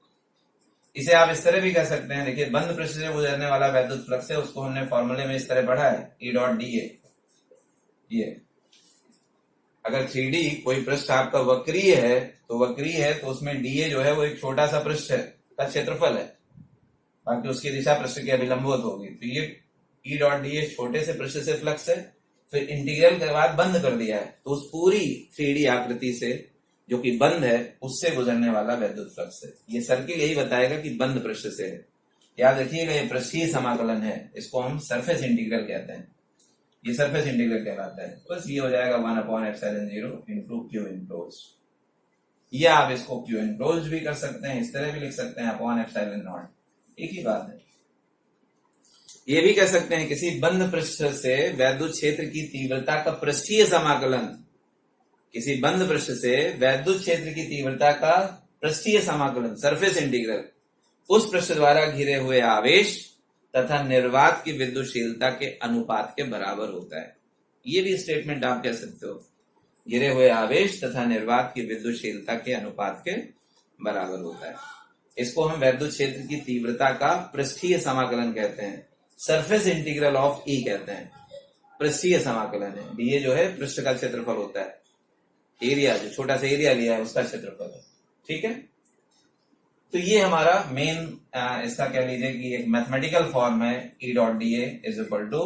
इसे आप इस तरह भी कह सकते हैं, देखिए बंद पृष्ठ से गुजरने वाला वैद्युत फ्लक्स है, उसको हमने फॉर्मूले में इस तरह पढ़ा है, E.dA। ये अगर 3D कोई पृष्ठ आपका वक्रीय है तो उसमें डीए जो है वो एक छोटा सा पृष्ठ का क्षेत्रफल है, बाकी उसकी दिशा पृष्ठ की अभिलंबवत होगी। तो ये E.dA छोटे से पृष्ठ से फ्लक्स है, फिर इंटीग्रल के बाद बंद कर दिया है, तो उस पूरी 3D आकृति से जो कि बंद है उससे गुजरने वाला वैद्युत फ्लक्स है। ये सर्किल यही बताएगा कि बंद पृष्ठ से है। याद रखिएगा ये पृष्ठीय समाकलन है, इसको हम सरफेस इंटीग्रल कहते हैं, ये सरफेस इंटीग्रल कहलाता है। बस ये हो जाएगा 1/ε0 इंटू क्यू इनक्लोज, या आप इसको क्यू इनक्लोज भी कर सकते हैं, इस तरह भी लिख सकते हैं अपॉन ε0, एक ही बात है। ये भी कह सकते हैं किसी बंद पृष्ठ से वैद्युत क्षेत्र की तीव्रता का पृष्ठीय समाकलन, किसी बंद पृष्ठ से वैद्युत क्षेत्र की तीव्रता का पृष्ठीय समाकलन सरफेस इंटीग्रल उस पृष्ठ द्वारा घिरे हुए आवेश तथा निर्वात की विद्युतशीलता के अनुपात के बराबर होता है। ये भी स्टेटमेंट आप कह सकते हो, घिरे हुए आवेश तथा निर्वात की विद्युतशीलता के अनुपात के बराबर होता है। इसको हम वैद्युत क्षेत्र की तीव्रता का पृष्ठीय समाकलन कहते हैं, सरफेस इंटीग्रल ऑफ ई कहते हैं, पृष्ठीय समाकलन है। डीए जो है पृष्ठ का क्षेत्रफल होता है, एरिया जो छोटा सा एरिया लिया है उसका क्षेत्रफल है। ठीक है, तो ये हमारा मेन इसका कह लीजिए कि एक मैथमेटिकल फॉर्म है, E.dA is equal to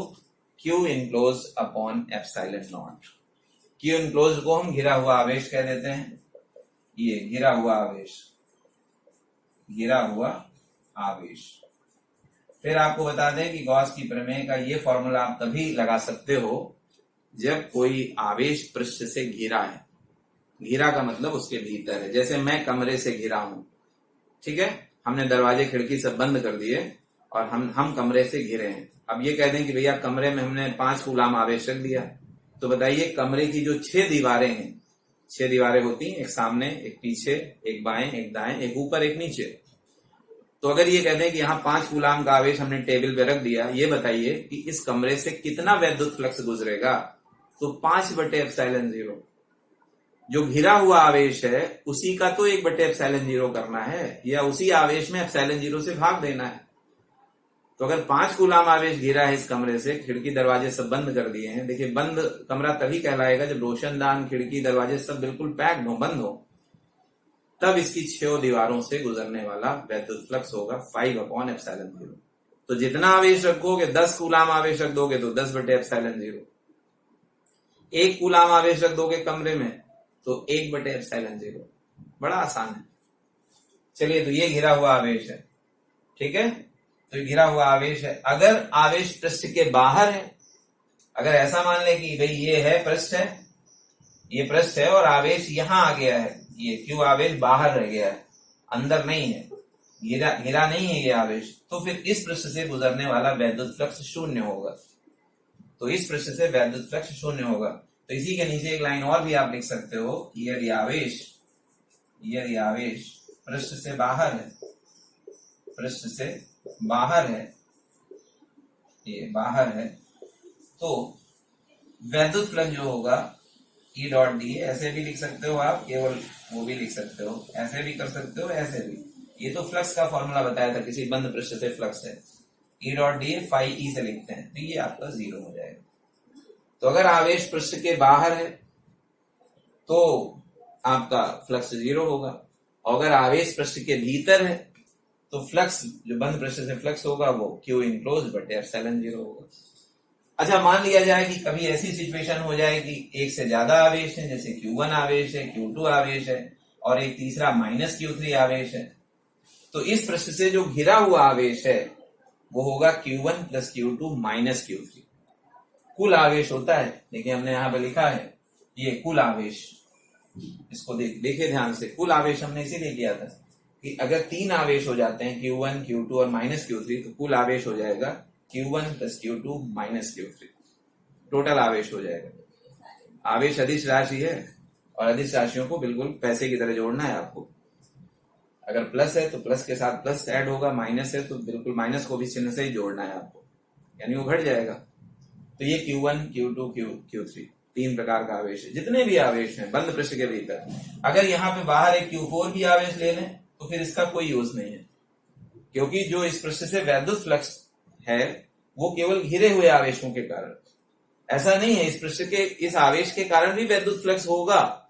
Q enclose upon ε0। Q enclose को हम घिरा हुआ आवेश कह देते हैं, ये घिरा हुआ आवेश। फिर आपको बता दें कि गॉस की प्रमेय का ये फॉर्मूला आप तभी लगा सकते हो जब कोई आवेश पृष्ठ से घिरा है। घिरा का मतलब उसके भीतर है, जैसे मैं कमरे से घिरा हूं, ठीक है, हमने दरवाजे खिड़की सब बंद कर दिए और हम कमरे से घिरे हैं। अब ये कह दें कि भैया कमरे में हमने 5 कूलाम आवेश रख दिया, तो बताइए कमरे की जो 6 दीवारें हैं, 6 दीवारें होती हैं, एक सामने, एक पीछे, एक बाएं, एक दाएं, एक ऊपर, एक नीचे। तो अगर ये कहते हैं कि यहाँ 5 कूलाम का आवेश हमने टेबल पे रख दिया, ये बताइए कि इस कमरे से कितना वैद्युत फ्लक्स गुजरेगा, तो 5/ε0। जो घिरा हुआ आवेश है उसी का तो 1/ε0 करना है, या उसी आवेश में ε0 से भाग देना है। तो अगर 5 कूलाम आवेश घिरा है इस कमरे से, खिड़की दरवाजे सब बंद कर दिए हैं, देखिए बंद कमरा तभी कहलाएगा जब रोशनदान, खिड़की, दरवाजे सब बिल्कुल पैक्ड हो, बंद हो, तब इसकी 6 दीवारों से गुजरने वाला वैद्युत फ्लक्स होगा 5/ε0। तो जितना आवेश रखोगे, 10 कूलाम आवेश रख दोगे तो 10/ε0, 1 कूलाम आवेश रख दोगे कमरे में तो 1/ε0। बड़ा आसान है। चलिए, तो ये घिरा हुआ आवेश है, ठीक है। तो घिरा हुआ आवेश है। अगर आवेश पृष्ठ के बाहर है, अगर ऐसा मान ले कि भाई ये है पृष्ठ है, ये पृष्ठ है और आवेश यहां आ गया है, ये क्यू आवेश बाहर रह गया है, अंदर नहीं है, घिरा नहीं है ये आवेश, तो फिर इस पृष्ठ से गुजरने वाला वैद्युत फ्लक्स 0 होगा। तो इस पृष्ठ से वैद्युत फ्लक्स 0 होगा। तो इसी के नीचे एक लाइन और भी आप लिख सकते हो, यदि आवेश पृष्ठ से बाहर है, पृष्ठ से बाहर है, ये बाहर है, तो वैद्युत फ्लक्स जो होगा E डॉट डी, ऐसे भी लिख सकते हो आप, केवल वो भी लिख सकते हो, ऐसे भी कर सकते हो, ऐसे भी। ये तो फ्लक्स का फॉर्मूला बताया था, किसी बंद पृष्ठ से फ्लक्स है, E dot D phi E से लिखते हैं, तो ये आपका 0 हो जाएगा। तो अगर आवेश पृष्ठ के बाहर है तो आपका फ्लक्स 0 होगा, और अगर आवेश पृष्ठ के भीतर है तो फ्लक्स, जो बंद पृष्ठ से फ्लक्स होगा, वो Q इनक्लोज बटे ε0 होगा। अच्छा, मान लिया जाए कि कभी ऐसी सिचुएशन हो जाए कि एक से ज्यादा आवेश है, जैसे Q1 आवेश है, Q2 आवेश है, और एक तीसरा -Q3 आवेश है, तो इस पृष्ठ से जो घिरा हुआ आवेश है वो होगा Q1 plus Q2 minus Q3। कुल आवेश होता है, देखिए हमने यहां पर लिखा है ये कुल आवेश, इसको देखिए ध्यान से। कुल आवेश हमने इसीलिए किया था कि अगर 3 आवेश हो जाते हैं, Q1, Q2 और -Q3, तो कुल आवेश हो जाएगा Q1 plus Q2 minus Q3, total आवेश हो जाएगा। आवेश अदिश राशि है और अदिश राशियों को बिल्कुल पैसे की तरह जोड़ना है आपको। अगर प्लस है तो प्लस के साथ प्लस ऐड होगा, माइनस है तो बिल्कुल माइनस को भी चिन्ह से ही जोड़ना है आपको, यानी वो घट जाएगा। तो ये Q1, Q2, Q3 3 प्रकार का आवेश है। जितने भी आवेश हैं बंद पृष्ठ के भीतर, अगर यहाँ पे बाहर एक Q4 भी आवेश ले लें तो फिर इसका कोई यूज नहीं है, क्योंकि जो इस पृष्ठ से वैद्युत फ्लक्स है वो केवल घिरे हुए आवेशों के कारण, ऐसा नहीं है इस पृष्ठ के इस आवेश के कारण भी वैद्युत फ्लक्स होगा,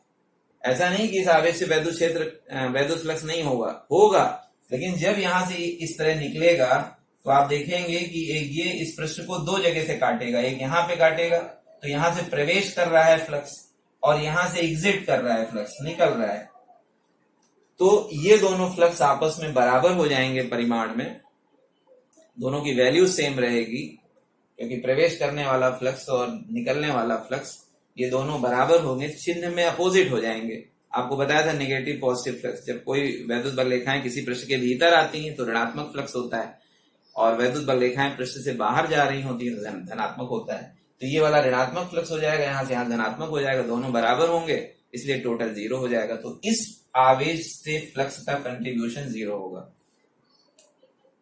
ऐसा नहीं कि इस आवेश से वैद्युत फ्लक्स नहीं होगा, लेकिन जब यहां से इस तरह निकलेगा तो आप देखेंगे कि एक ये इस पृष्ठ को 2 जगह से काटेगा, एक यहां पे काटेगा, तो यहां से प्रवेश कर रहा है फ्लक्स और यहां से एग्जिट कर रहा है फ्लक्स, निकल रहा है। तो ये दोनों फ्लक्स आपस में बराबर हो जाएंगे परिमाण में, दोनों की वैल्यू सेम रहेगी, क्योंकि प्रवेश करने वाला फ्लक्स और निकलने वाला फ्लक्स ये दोनों बराबर होंगे, चिन्ह में अपोजिट हो जाएंगे। आपको बताया था नेगेटिव पॉजिटिव फ्लक्स, जब कोई वैद्युत बल रेखाएं किसी पृष्ठ के भीतर आती हैं तो ऋणात्मक फ्लक्स होता है, और वैद्युत बल रेखाएं पृष्ठ से बाहर जा रही होती है तो धनात्मक होता है। तो ये वाला ऋणात्मक फ्लक्स हो जाएगा, यहां से यहां धनात्मक हो जाएगा, दोनों बराबर होंगे, इसलिए टोटल 0 हो जाएगा। तो इस आवेश से फ्लक्स का कंट्रीब्यूशन 0 होगा।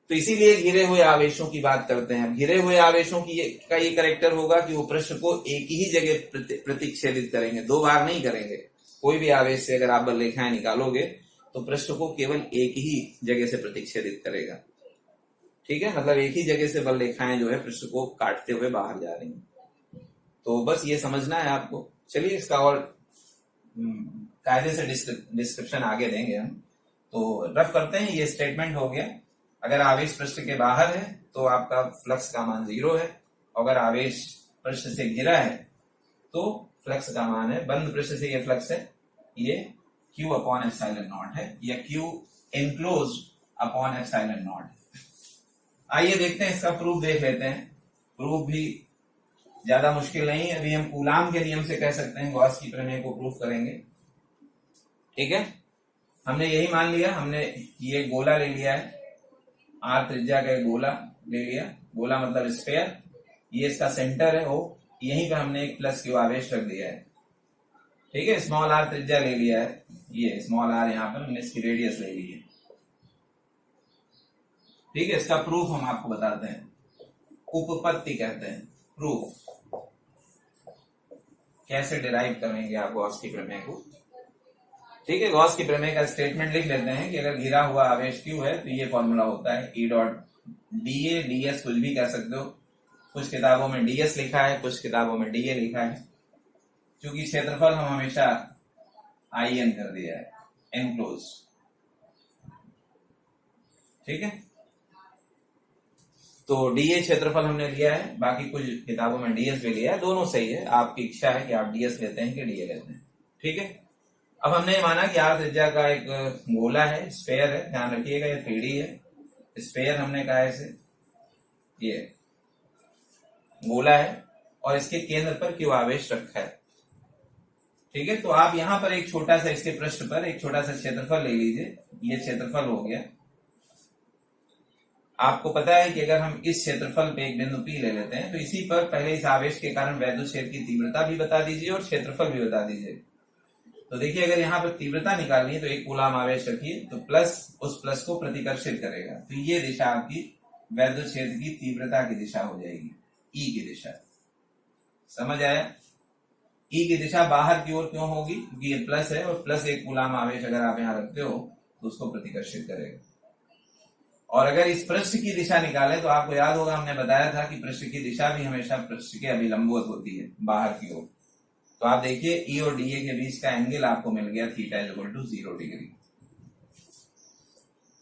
तो इसीलिए घिरे हुए आवेशों की बात करते हैं। घिरे हुए आवेशों का ये कैरेक्टर होगा कि वो पृष्ठ को एक ही जगह प्रतिच्छेदित करेंगे, 2 बार नहीं करेंगे। कोई भी आवेश से अगर आप बल रेखाएं निकालोगे तो पृष्ठ को केवल एक ही जगह से प्रतिच्छेदित करेगा, ठीक है, मतलब एक ही जगह से बल रेखाएं जो है पृष्ठ को काटते हुए बाहर जा रही हैं। तो बस ये समझना है आपको। चलिए, इसका और कायदे से डिस्क्रिप्शन आगे देंगे हम। तो रफ करते हैं, ये स्टेटमेंट हो गया। अगर आवेश पृष्ठ के बाहर है तो आपका फ्लक्स का मान 0 है, अगर आवेश पृष्ठ से घिरा है तो फ्लक्स का मान है, बंद पृष्ठ से ये फ्लक्स है, ये Q/ε0 है, या Q एनक्लोज अपॉन ε0 है। आइए देखते हैं, इसका प्रूफ देख लेते हैं। प्रूफ भी ज्यादा मुश्किल नहीं है, अभी हम कूलाम के नियम से कह सकते हैं, गॉस की प्रमेय को प्रूफ करेंगे, ठीक है। हमने यही मान लिया, हमने ये गोला ले लिया है, R त्रिज्या का गोला ले लिया, गोला मतलब स्फीयर, ये इसका सेंटर है, वो यहीं पे हमने एक प्लस Q आवेश रख दिया है, ठीक है। स्मॉल r त्रिज्या ले लिया है, ये स्मॉल r यहाँ पर हमने इसकी रेडियस ले ली है, ठीक है। इसका प्रूफ हम आपको बताते हैं, उपपत्ति कहते हैं, प्रूफ कैसे डिराइव करेंगे आप गॉस की प्रमेय को, ठीक है, गॉस की प्रमेय का स्टेटमेंट लिख लेते हैं कि अगर घिरा हुआ आवेश Q है तो ये फॉर्मूला होता है E डॉट DA, DS कुछ भी कह सकते हो। कुछ किताबों में DS लिखा है, कुछ किताबों में DA लिखा है। क्योंकि क्षेत्रफल हम हमेशा IN कर दिया है, एनक्लोज। ठीक है, तो DA क्षेत्रफल हमने लिया है, बाकी कुछ किताबों में DS भी लिया है। दोनों सही है, आपकी इच्छा है कि आप DS लेते हैं कि DA लेते हैं। ठीक है, अब हमने माना कि R त्रिज्या का एक गोला है, स्फेयर है। ध्यान रखिएगा ये 3D है। स्फेयर हमने कहा है इसे, ये गोला है और इसके केंद्र पर Q आवेश रखा है। ठीक है, तो आप यहां पर एक छोटा सा, इसके पृष्ठ पर एक छोटा सा क्षेत्रफल ले लीजिए। ये क्षेत्रफल हो गया। आपको पता है कि अगर हम इस क्षेत्रफल पे एक बिंदु P ले लेते हैं तो इसी पर पहले इस आवेश के कारण वैद्युत क्षेत्र की तीव्रता भी बता दीजिए और क्षेत्रफल भी बता दीजिए। तो देखिए, अगर यहाँ पर तीव्रता निकालनी है तो एक कूलाम आवेश रखिए, तो प्लस उस प्लस को प्रतिकर्षित करेगा, तो ये दिशा आपकी वैद्युत क्षेत्र की तीव्रता की दिशा हो जाएगी, ई की दिशा। समझ आया? ई की दिशा बाहर की ओर क्यों होगी? क्योंकि ये प्लस है और प्लस एक कूलाम आवेश अगर आप यहाँ रखते हो तो उसको प्रतिकर्षित करेगा। और अगर इस पृष्ठ की दिशा निकालें तो आपको याद होगा, हमने बताया था कि पृष्ठ की दिशा भी हमेशा पृष्ठ के अभिलंबवत होती है, बाहर की ओर। तो आप देखिए ई और डीए के बीच का एंगल आपको मिल गया theta equal to 0 degree.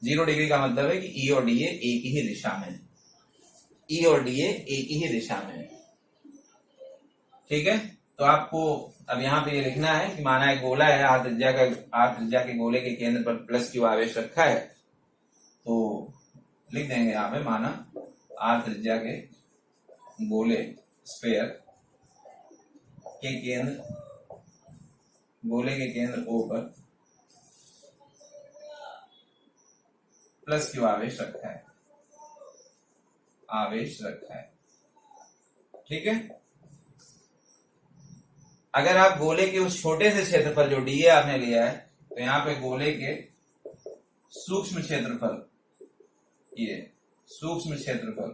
0 degree का मतलब है कि ई और डीए एक ही दिशा में है। ई और डीए एक ही दिशा में है। ठीक है, तो आपको अब यहाँ पे ये लिखना है कि माना एक गोला है, आर त्रिज्या के गोले के केंद्र पर प्लस Q आवेश रखा है। तो लिख देंगे यहाँ पे, माना आर त्रिज्या के गोले स्फेयर के केंद्र, गोले के केंद्र O पर प्लस Q आवेश रखा है, आवेश रखा है। ठीक है, अगर आप गोले के उस छोटे से क्षेत्रफल जो डीए आपने लिया है, तो यहाँ पे गोले के सूक्ष्म क्षेत्रफल, ये सूक्ष्म क्षेत्रफल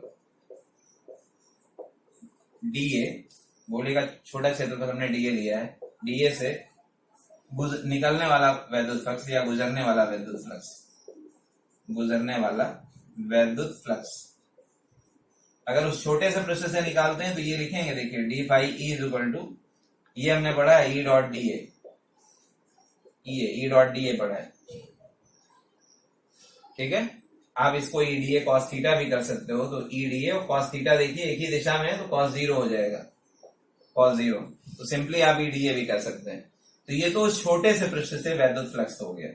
डीए, गोले का छोटा क्षेत्रफल हमने डीए लिया है, डीए से निकलने वाला वैद्युत फ्लक्स या गुजरने वाला वैद्युत फ्लक्स, गुजरने वाला वैद्युत फ्लक्स अगर उस छोटे से पृष्ठ से निकालते हैं तो ये लिखेंगे, देखिए D phi E is equal to, ये हमने पढ़ा है E dot D A, E dot D A पढ़ा है। ठीक है, आप इसको E D A cos theta भी कर सकते हो। तो ई डी ए और कॉस थीटा देखिए एक ही दिशा में है, तो कॉस 0 हो जाएगा, कॉस 0। तो सिंपली आप ई डी ए भी कर सकते हैं। तो ये तो उस छोटे से पृष्ठ से वैद्युत फ्लक्स हो गया।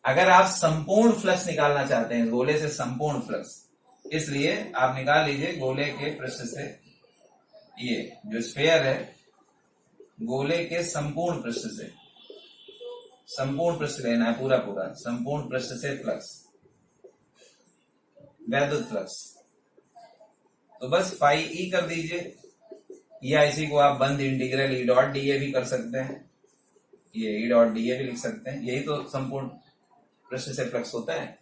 अगर आप संपूर्ण फ्लक्स निकालना चाहते हैं, गोले से संपूर्ण फ्लक्स, इसलिए आप निकाल लीजिए गोले के पृष्ठ से, ये जो स्फेयर है, गोले के संपूर्ण पृष्ठ से, संपूर्ण पृष्ठ लेना है, पूरा पूरा संपूर्ण पृष्ठ से फ्लक्स, वैद्युत फ्लक्स। तो बस फाई ई कर दीजिए, या इसी को आप बंद इंटीग्रल ई डॉट डी ए भी कर सकते हैं, ये ई डॉट डी ए भी लिख सकते हैं। यही तो संपूर्ण पृष्ठ से फ्लक्स होता है।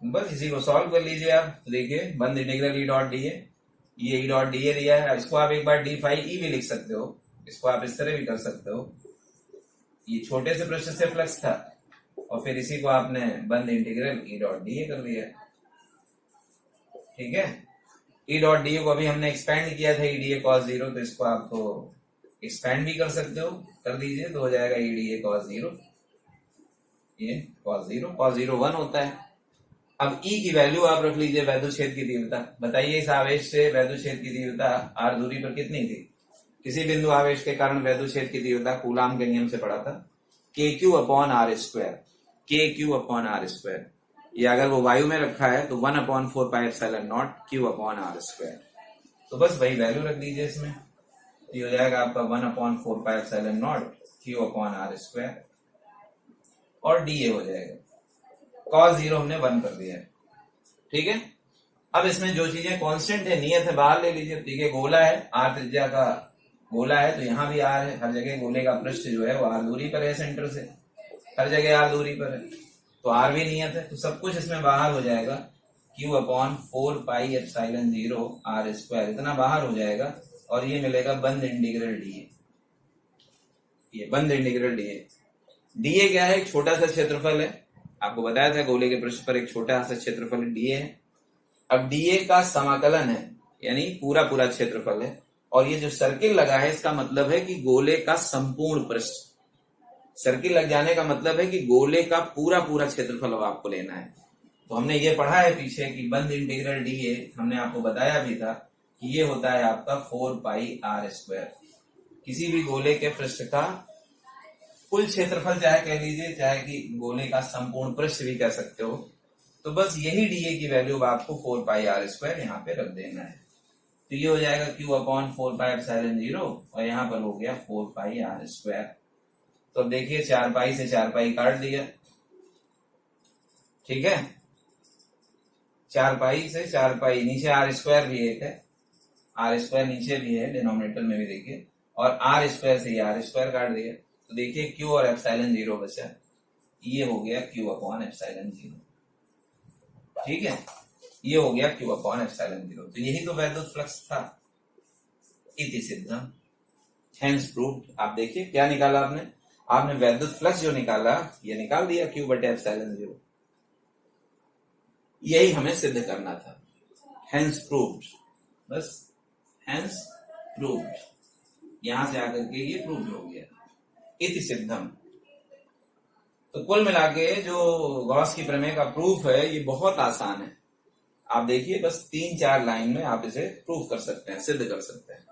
बस इसी को सॉल्व कर लीजिए आप। तो देखिए बंद इंटीग्रल ई डॉट डी ए, ये ई डॉट डी ए दिया है, इसको आप एक बार डी फाई ई भी लिख सकते हो, इसको आप इस तरह भी कर सकते हो। ये छोटे से पृष्ठ से फ्लक्स था और फिर इसी को आपने बंद इंटीग्रल ई डॉट डी ए कर दिया। ठीक है, ई डॉट डी ए को अभी हमने एक्सपेंड किया था, ई डी ए कॉस 0, तो इसको आप तो एक्सपेंड भी कर सकते हो, कर दीजिए तो हो जाएगा ई डी ए कॉस 0, ये कॉस 0, कॉस 0 1 होता है। अब ई की वैल्यू आप रख लीजिए, वैद्युत क्षेत्र की तीव्रता। बताइए इस आवेश से वैद्युत क्षेत्र की तीव्रता आर दूरी पर कितनी थी? किसी बिंदु आवेश के कारण वैद्युत क्षेत्र की तीव्रता कूलाम के नियम से पढ़ा था, के क्यू अपॉन आर स्क्वायर, के क्यू अपॉन आर स्क्वायर। ये अगर वो वायु में रखा है तो 1/4πε0 क्यू अपॉन आर स्क्वायर। तो बस वही वैल्यू रख दीजिए इसमें, ये हो जाएगा आपका 1/4πε0 क्यू अपॉन आर स्क्वायर और डी ए हो जाएगा। cos 0 हमने 1 कर दिया है। ठीक है, अब इसमें जो चीजें कांस्टेंट है, नियत है, बाहर ले लीजिए। ठीक है, गोला है, आर त्रिज्या का गोला है, तो यहाँ भी आर है, हर जगह गोले का पृष्ठ जो है वो आर दूरी पर है, सेंटर से हर जगह आर दूरी पर है, तो आर भी नियत है, तो सब कुछ इसमें बाहर हो जाएगा। क्यू अपॉन 4πε0 आर स्क्वायर, इतना बाहर हो जाएगा और ये मिलेगा बंद इंटीग्रल डी ए, ये बंद इंटीग्रल डी ए। डीए क्या है? एक छोटा सा क्षेत्रफल है, आपको बताया था गोले के पृष्ठ पर एक छोटा सा क्षेत्रफल डीए है। अब डीए का समाकलन है, यानी पूरा पूरा क्षेत्रफल है, और ये जो सर्किल लगा है इसका मतलब है कि गोले का संपूर्ण पृष्ठ। सर्किल लग जाने का मतलब है कि गोले का पूरा पूरा क्षेत्रफल अब आपको लेना है। तो हमने ये पढ़ा है पीछे कि बंद इंटीग्रल डीए, हमने आपको बताया भी था कि ये होता है आपका 4 पाई आर स्क्वायर। किसी भी गोले के पृष्ठ का कुल क्षेत्रफल चाहे कह लीजिए, चाहे कि गोले का संपूर्ण पृष्ठ भी कह सकते हो, तो बस यही डीए की वैल्यू आपको 4 पाई आर स्क्वायर यहाँ पे रख देना है। तो ये हो जाएगा Q अपॉन 4 पाई एप्सिलॉन 0, और यहाँ पर हो गया 4 पाई आर स्क्वायर। तो अब देखिए 4 पाई से 4 पाई काट दिया, ठीक है, 4 पाई से 4 पाई, नीचे आर स्क्वायर भी एक है, आर स्क्वायर नीचे भी है डिनोमिनेटर में भी देखिए, और आर स्क्वायर से आर स्क्वायर काट दिया, तो देखिए Q और एप्सिलॉन 0 बचा, ये हो गया Q अपॉन एप्सिलॉन 0, ठीक है, ये हो गया Q अपॉन एप्सिलॉन 0। तो यही तो वैद्युत फ्लक्स था, इति सिद्धम, हेंस प्रूव्ड। आप देखिए क्या निकाला आपने, आपने वैद्युत फ्लक्स जो निकाला ये निकाल दिया Q बटे एप्सिलॉन 0, यही हमें सिद्ध करना था, हेंस प्रूव्ड, बस हेंस प्रूव्ड, यहां से आकर के ये प्रूव्ड हो गया, इति सिद्धम। तो कुल मिला के जो गॉस की प्रमेय का प्रूफ है ये बहुत आसान है। आप देखिए बस 3-4 लाइन में आप इसे प्रूफ कर सकते हैं, सिद्ध कर सकते हैं।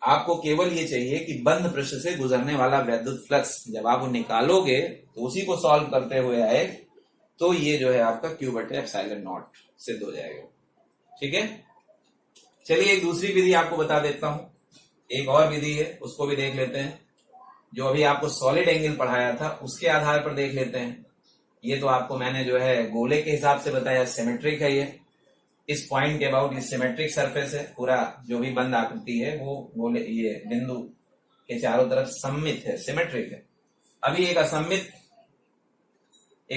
आपको केवल ये चाहिए कि बंद पृष्ठ से गुजरने वाला वैद्युत फ्लक्स जब आप वो निकालोगे तो उसी को सॉल्व करते हुए आए तो ये जो है आपका Q बटे एप्सिलॉन नॉट सिद्ध हो जाएगा, ठीक है। चलिए एक दूसरी विधि आपको बता देता हूं, एक और विधि है उसको भी देख लेते हैं, जो अभी आपको सॉलिड एंगल पढ़ाया था उसके आधार पर देख लेते हैं। ये तो आपको मैंने जो है गोले के हिसाब से बताया, सिमेट्रिक है ये, इस पॉइंट के अबाउट ये सिमेट्रिक सरफेस है, पूरा जो भी बंद आकृति है वो गोले ये बिंदु के चारों तरफ सममित है, सिमेट्रिक है। अभी एक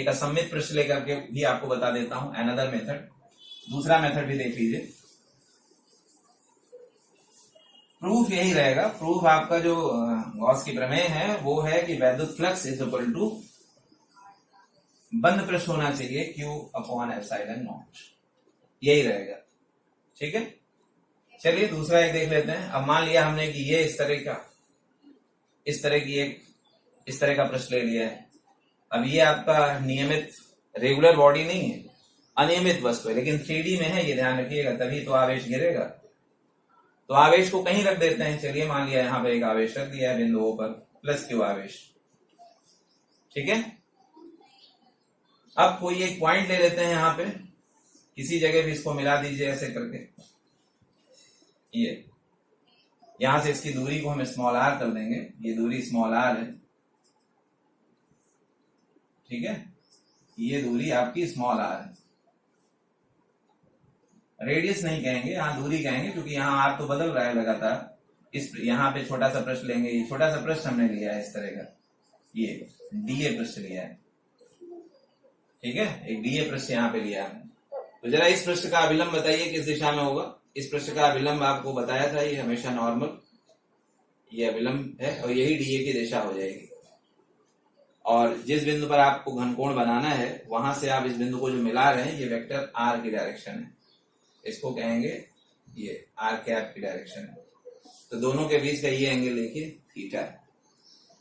असममित पृष्ठ लेकर के भी आपको बता देता हूं, अनदर मेथड, दूसरा मेथड भी देख लीजिए। प्रूफ यही रहेगा, प्रूफ आपका जो गॉस की प्रमेय है वो है कि वैद्युत फ्लक्स इज इक्वल टू बंद पृष्ठ होना चाहिए Q अपॉन एप्सिलॉन नॉट, यही रहेगा, ठीक है। चलिए दूसरा एक देख लेते हैं। अब मान लिया हमने कि ये इस तरह का पृष्ठ ले लिया है। अब ये आपका नियमित रेगुलर बॉडी नहीं है, अनियमित वस्तु है, लेकिन 3D में है, ये ध्यान रखिएगा, तभी तो आवेश गिरेगा। तो आवेश को कहीं रख देते हैं, चलिए मान लिया यहाँ पे एक आवेश रख दिया है बिंदुओं पर, प्लस Q आवेश, ठीक है। अब कोई एक पॉइंट ले लेते हैं यहाँ पे, किसी जगह भी इसको मिला दीजिए ऐसे करके, ये यहां से इसकी दूरी को हम स्मॉल r कर देंगे, ये दूरी स्मॉल r है, ठीक है, ये दूरी आपकी स्मॉल r है, रेडियस नहीं कहेंगे, यहाँ दूरी कहेंगे, क्योंकि यहाँ r तो बदल रहा है लगातार। इस यहाँ पे छोटा सा पृष्ठ लेंगे, ये छोटा सा पृष्ठ हमने लिया है इस तरह का, ये डीए पृष्ठ लिया है, ठीक है, एक डीए पृष्ठ यहाँ पे लिया है। तो जरा इस पृष्ठ का अभिलंब बताइए किस दिशा में होगा। इस पृष्ठ का अभिलंब आपको बताया था, ये हमेशा नॉर्मल, ये अभिलंब है और यही डीए की दिशा हो जाएगी। और जिस बिंदु पर आपको घनकोण बनाना है वहां से आप इस बिंदु को जो मिला रहे हैं ये वेक्टर आर की डायरेक्शन है, इसको कहेंगे ये आर कैप की डायरेक्शन है। तो दोनों के बीच का ये एंगल देखिए थीटा है।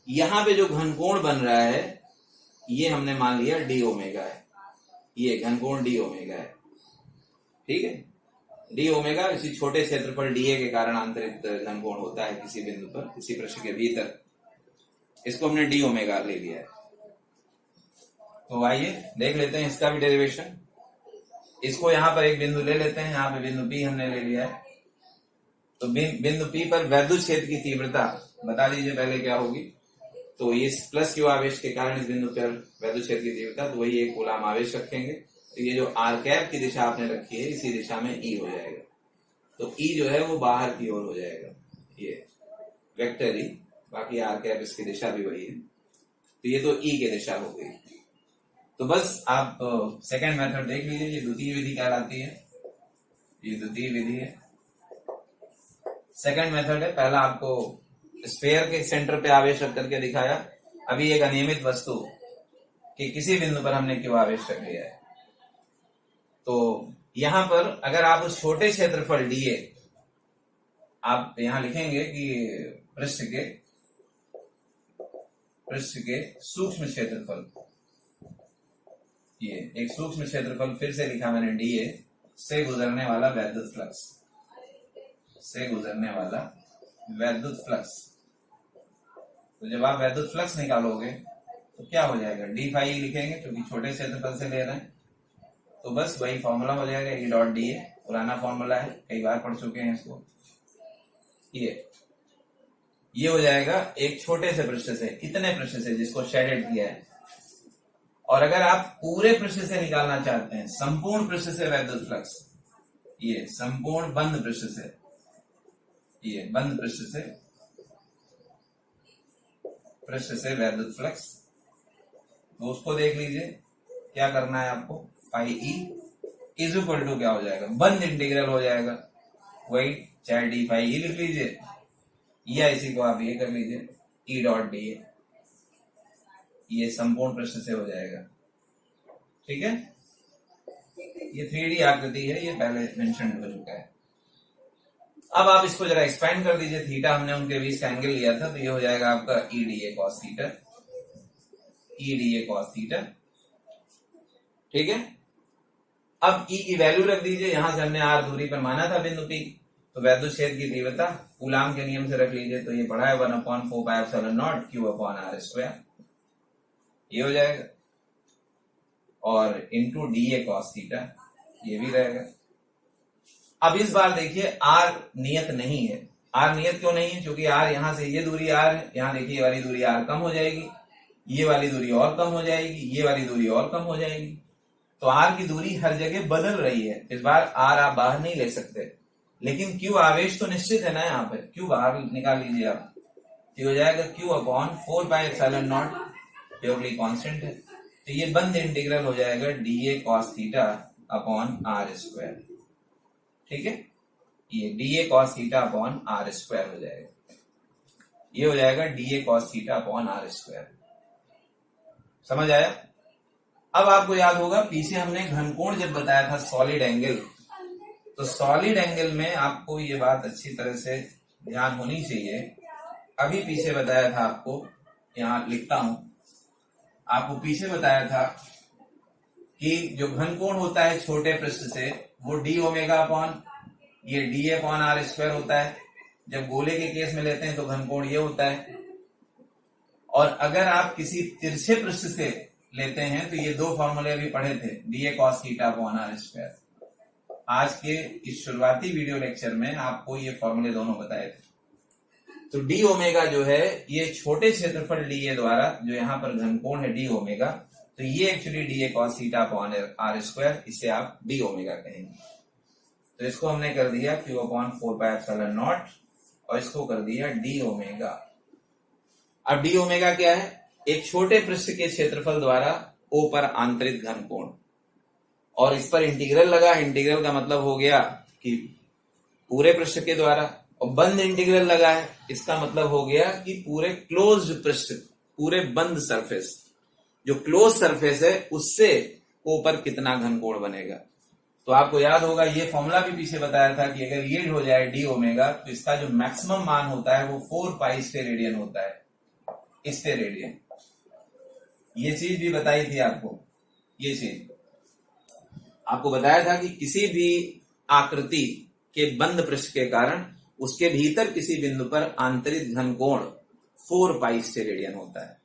यहां पे जो घनकोण बन रहा है ये हमने मान लिया डी ओमेगा है, ये घनकोण डी ओमेगा है, ठीक है। डी ओमेगा इसी छोटे क्षेत्रफल डीए के कारण आंतरिक घनकोण होता है किसी बिंदु पर, किसी पृष्ठ के भीतर, इसको हमने डी ओमेगा ले लिया है। तो आइए देख लेते हैं इसका भी डेरिवेशन। इसको यहाँ पर एक बिंदु ले लेते हैं, यहाँ पे बिंदु P हमने ले लिया है। तो बिंदु P पर वैद्युत क्षेत्र की तीव्रता बता दीजिए पहले क्या होगी। तो इस प्लस Q आवेश के कारण इस बिंदु पर वैद्युत क्षेत्र की तीव्रता, तो वही एक कूलाम आवेश रखेंगे। तो ये जो आर कैप की दिशा आपने रखी है इसी दिशा में E हो जाएगा। तो E जो है वो बाहर की ओर हो जाएगा, ये वेक्टर E, बाकी आर कैप इसकी दिशा भी वही है। तो ये तो E की दिशा हो गई। तो बस आप सेकंड मेथड देख लीजिए, ये द्वितीय विधि कहलाती है, ये द्वितीय विधि है। सेकंड मेथड है, पहला आपको स्फीयर के सेंटर पे आवेश रख करके दिखाया, अभी एक अनियमित वस्तु कि किसी बिंदु पर हमने क्यों आवेश रख लिया है। तो यहां पर अगर आप उस छोटे क्षेत्रफल डीए, आप यहां लिखेंगे कि पृष्ठ के सूक्ष्म क्षेत्रफल, ये एक सूक्ष्म क्षेत्रफल फिर से लिखा मैंने डीए, से गुजरने वाला वैद्युत फ्लक्स, से गुजरने वाला वैद्युत फ्लक्स। तो जब आप वैद्युत फ्लक्स निकालोगे तो क्या हो जाएगा, डी फाई लिखेंगे क्योंकि छोटे क्षेत्रफल से ले रहे हैं, तो बस वही फॉर्मूला हो जाएगा, ई डॉट डी ए, पुराना फॉर्मूला है, कई बार पढ़ चुके हैं इसको। ये हो जाएगा एक छोटे से पृष्ठ से, इतने पृष्ठ से जिसको शेडेड किया है। और अगर आप पूरे पृष्ठ से निकालना चाहते हैं, संपूर्ण पृष्ठ से वैद्युत फ्लक्स, ये संपूर्ण बंद पृष्ठ से, ये बंद पृष्ठ से वैद्युत फ्लक्स, तो उसको देख लीजिए क्या करना है आपको, phi E is equal to क्या हो जाएगा, बंद इंटीग्रल हो जाएगा, वही चाहे डी फाई ई लिख लीजिए या इसी को आप ये कर लीजिए ई डॉट डी ए, ये संपूर्ण पृष्ठ से हो जाएगा। ठीक है, ये 3D आकृति है, ये पहले मेंशन हो चुका है। अब आप इसको जरा एक्सपेंड कर दीजिए, थीटा हमने उनके बीच का एंगल लिया था, तो ये हो जाएगा आपका ई D A cos theta, E D A cos theta. ठीक है, अब ई की वैल्यू रख दीजिए, यहां से हमने आर दूरी पर माना था बिंदु पी, तो वैद्युत क्षेत्र की तीव्रता कूलाम के नियम से रख लीजिए, तो ये पढ़ा है 1/4πε0 Q/r², ये हो जाएगा, और into D A cos theta, ये भी रहेगा। अब इस बार देखिए आर नियत नहीं है, आर नियत क्यों नहीं है, क्योंकि आर यहां से ये दूरी आर है, यहां देखिए ये वाली दूरी आर कम हो जाएगी, ये वाली दूरी और कम हो जाएगी, ये वाली दूरी और कम हो जाएगी, तो आर की दूरी हर जगह बदल रही है। इस बार आर आप बाहर नहीं ले सकते, लेकिन क्यू आवेश तो निश्चित है ना, यहाँ पे क्यू बाहर निकाल लीजिए आप, ये हो जाएगा Q/4πε0, प्योरली कांस्टेंट है, तो ये बंद इंटीग्रल हो जाएगा D A cos theta upon R square. ठीक है, ये D A cos theta upon R square हो जाएगा, ये हो जाएगा D A cos theta upon R square. समझ आया? अब आपको याद होगा पीछे हमने घनकोण जब बताया था सॉलिड एंगल, तो सॉलिड एंगल में आपको ये बात अच्छी तरह से ध्यान होनी चाहिए। अभी पीछे बताया था आपको, यहां लिखता हूं, आपको पीछे बताया था कि जो घनकोण होता है छोटे पृष्ठ से वो डी ओमेगा अपॉन ये डी अपॉन आर स्क्वायर होता है। जब गोले के केस में लेते हैं तो घनकोण ये होता है, और अगर आप किसी तिरछे पृष्ठ से लेते हैं तो ये दो फॉर्मूले अभी पढ़े थे, D A cos theta upon R square. आज के इस शुरुआती वीडियो लेक्चर में आपको ये फॉर्मूले दोनों बताए थे। तो डी ओमेगा जो है ये छोटे क्षेत्रफल डी ए द्वारा, जो यहाँ पर घनकोण है डी ओमेगा, तो ये actually D A cos theta upon R square, इसे आप डी ओमेगा कहेंगे। तो इसको हमने कर दिया Q/4πε0 और इसको कर दिया डी ओमेगा। अब डी ओमेगा क्या है, एक छोटे पृष्ठ के क्षेत्रफल द्वारा ओ पर आंतरिक घनकोण, और इस पर इंटीग्रल लगा, इंटीग्रल का मतलब हो गया कि पूरे पृष्ठ के द्वारा, और बंद इंटीग्रल लगा है, इसका मतलब हो गया कि पूरे क्लोज्ड पृष्ठ, पूरे बंद सरफेस, जो क्लोज सरफेस है उससे ओ पर कितना घनकोण बनेगा। तो आपको याद होगा ये फॉर्मूला भी पीछे बताया था कि अगर ये हो जाए डी ओमेगा, तो इसका जो मैक्सिमम मान होता है वो 4 पाई स्टेरेडियन होता है, स्टेरेडियन। ये चीज भी बताई थी आपको, ये चीज आपको बताया था कि किसी भी आकृति के बंद पृष्ठ के कारण उसके भीतर किसी बिंदु पर आंतरिक घनकोण 4 पाई स्टेरेडियन होता है,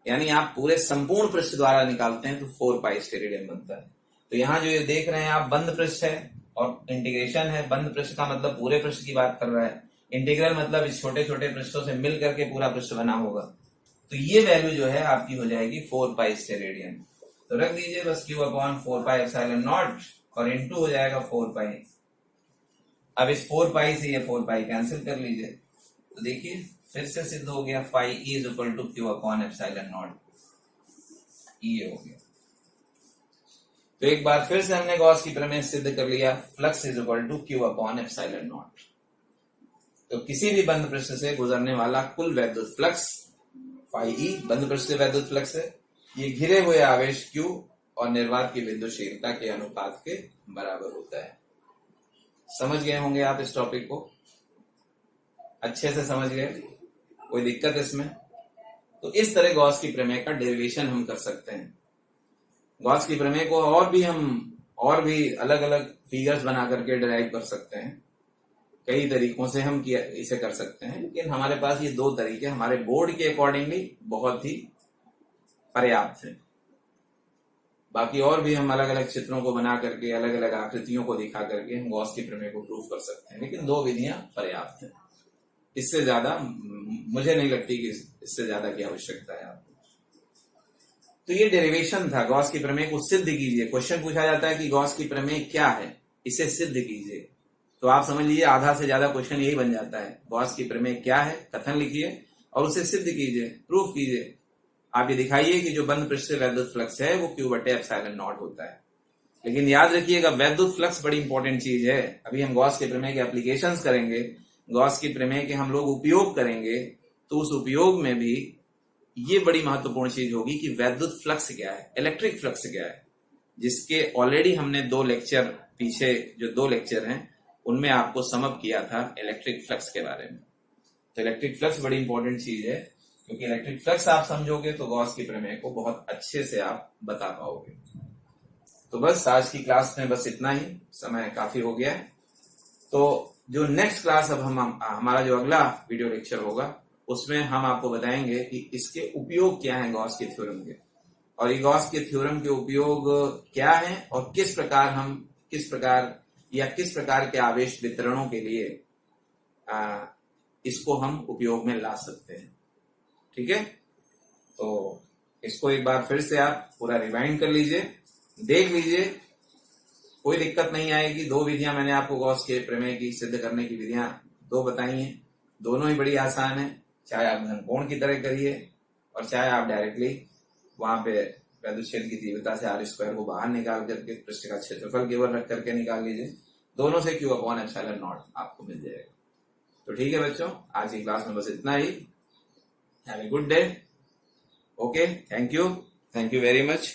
यानी आप पूरे संपूर्ण पृष्ठ द्वारा निकालते हैं तो 4 पाई स्टेरेडियन बनता है। तो यहाँ जो ये देख रहे हैं आप बंद पृष्ठ है और इंटीग्रेशन है, बंद पृष्ठ का मतलब पूरे पृष्ठ की बात कर रहा है, इंटीग्रल मतलब इस छोटे छोटे पृष्ठों से मिल करके पूरा पृष्ठ बना होगा। तो ये वैल्यू जो है आपकी हो जाएगी 4 पाई स्टेरेडियन। तो रख दीजिए बस Q/4πε0 और इंटू हो जाएगा 4 पाई। अब इस 4 पाई से ये 4 पाई कैंसिल कर लीजिए, तो देखिए फिर से सिद्ध हो गया phi E is equal to Q/ε0, ये हो गया। तो एक बार फिर से हमने गॉस की प्रमेय सिद्ध कर लिया, flux is equal to Q/ε0। तो किसी भी बंद पृष्ठ से गुजरने वाला कुल वैद्युत फ्लक्स फाई बंद पृष्ठ से वैद्युत फ्लक्स है, ये घिरे हुए आवेश Q और निर्वात की विद्युतशीलता के अनुपात के बराबर होता है। समझ गए होंगे आप इस टॉपिक को, अच्छे से समझ गए, कोई दिक्कत इसमें? तो इस तरह गॉस की प्रमेय का डेरिवेशन हम कर सकते हैं। गॉस की प्रमेय को और भी अलग अलग फिगर्स बना करके डिराइव कर सकते हैं। कई तरीकों से हम इसे कर सकते हैं, लेकिन हमारे पास ये दो तरीके हमारे बोर्ड के अकॉर्डिंगली बहुत ही पर्याप्त है। बाकी और भी हम अलग अलग चित्रों को बना करके, अलग अलग आकृतियों को दिखा करके हम गॉस की प्रमेय को प्रूव कर सकते हैं, लेकिन दो विधियां पर्याप्त हैं। इससे ज्यादा मुझे नहीं लगती कि इससे ज्यादा की आवश्यकता है आपको। तो ये डेरिवेशन था, गॉस की प्रमेय को सिद्ध कीजिए। क्वेश्चन पूछा जाता है कि गॉस की प्रमेय क्या है, इसे सिद्ध कीजिए। तो आप समझ लीजिए आधा से ज्यादा क्वेश्चन यही बन जाता है, गॉस की प्रमेय क्या है, कथन लिखिए और उसे सिद्ध कीजिए, प्रूफ कीजिए। आप ये दिखाइए कि जो बंद पृष्ठ से वैद्युत फ्लक्स है वो Q/ε0 होता है। लेकिन याद रखिएगा वैद्युत फ्लक्स बड़ी इंपॉर्टेंट चीज है। अभी हम गॉस के प्रमेय के एप्लीकेशंस करेंगे, गॉस की प्रमेय के हम लोग उपयोग करेंगे, तो उस उपयोग में भी ये बड़ी महत्वपूर्ण चीज होगी कि वैद्युत फ्लक्स क्या है, इलेक्ट्रिक फ्लक्स क्या है, जिसके ऑलरेडी हमने पीछे जो दो लेक्चर हैं उनमें आपको समअप किया था इलेक्ट्रिक फ्लक्स के बारे में। तो इलेक्ट्रिक फ्लक्स बड़ी इंपॉर्टेंट चीज है, क्योंकि इलेक्ट्रिक फ्लक्स आप समझोगे तो गॉस की प्रमेय को बहुत अच्छे से आप बता पाओगे। तो बस आज की क्लास में बस इतना ही, समय काफी हो गया है। तो जो नेक्स्ट क्लास अब हमारा जो अगला वीडियो लेक्चर होगा उसमें हम आपको बताएंगे कि इसके उपयोग क्या हैं गॉस के थ्योरम के, और ये गॉस के थ्योरम के उपयोग क्या हैं और किस प्रकार के आवेश वितरणों के लिए इसको हम उपयोग में ला सकते हैं। ठीक है, तो इसको एक बार फिर से आप पूरा रिवाइंड कर लीजिए, देख लीजिए, कोई दिक्कत नहीं आएगी। दो विधियां मैंने आपको गॉस के प्रमेय की सिद्ध करने की विधियां दो बताई हैं, दोनों ही बड़ी आसान है। चाहे आप घनकोण की तरह करिए और चाहे आप डायरेक्टली वहां पे वैद्युत क्षेत्र की तीव्रता से R² को बाहर निकाल करके पृष्ठ का क्षेत्रफल केवल रख करके निकाल लीजिए, दोनों से Q/ε0 आपको मिल जाएगा। तो ठीक है बच्चों, आज की क्लास में बस इतना ही। Have a good day. Okay, thank you very much.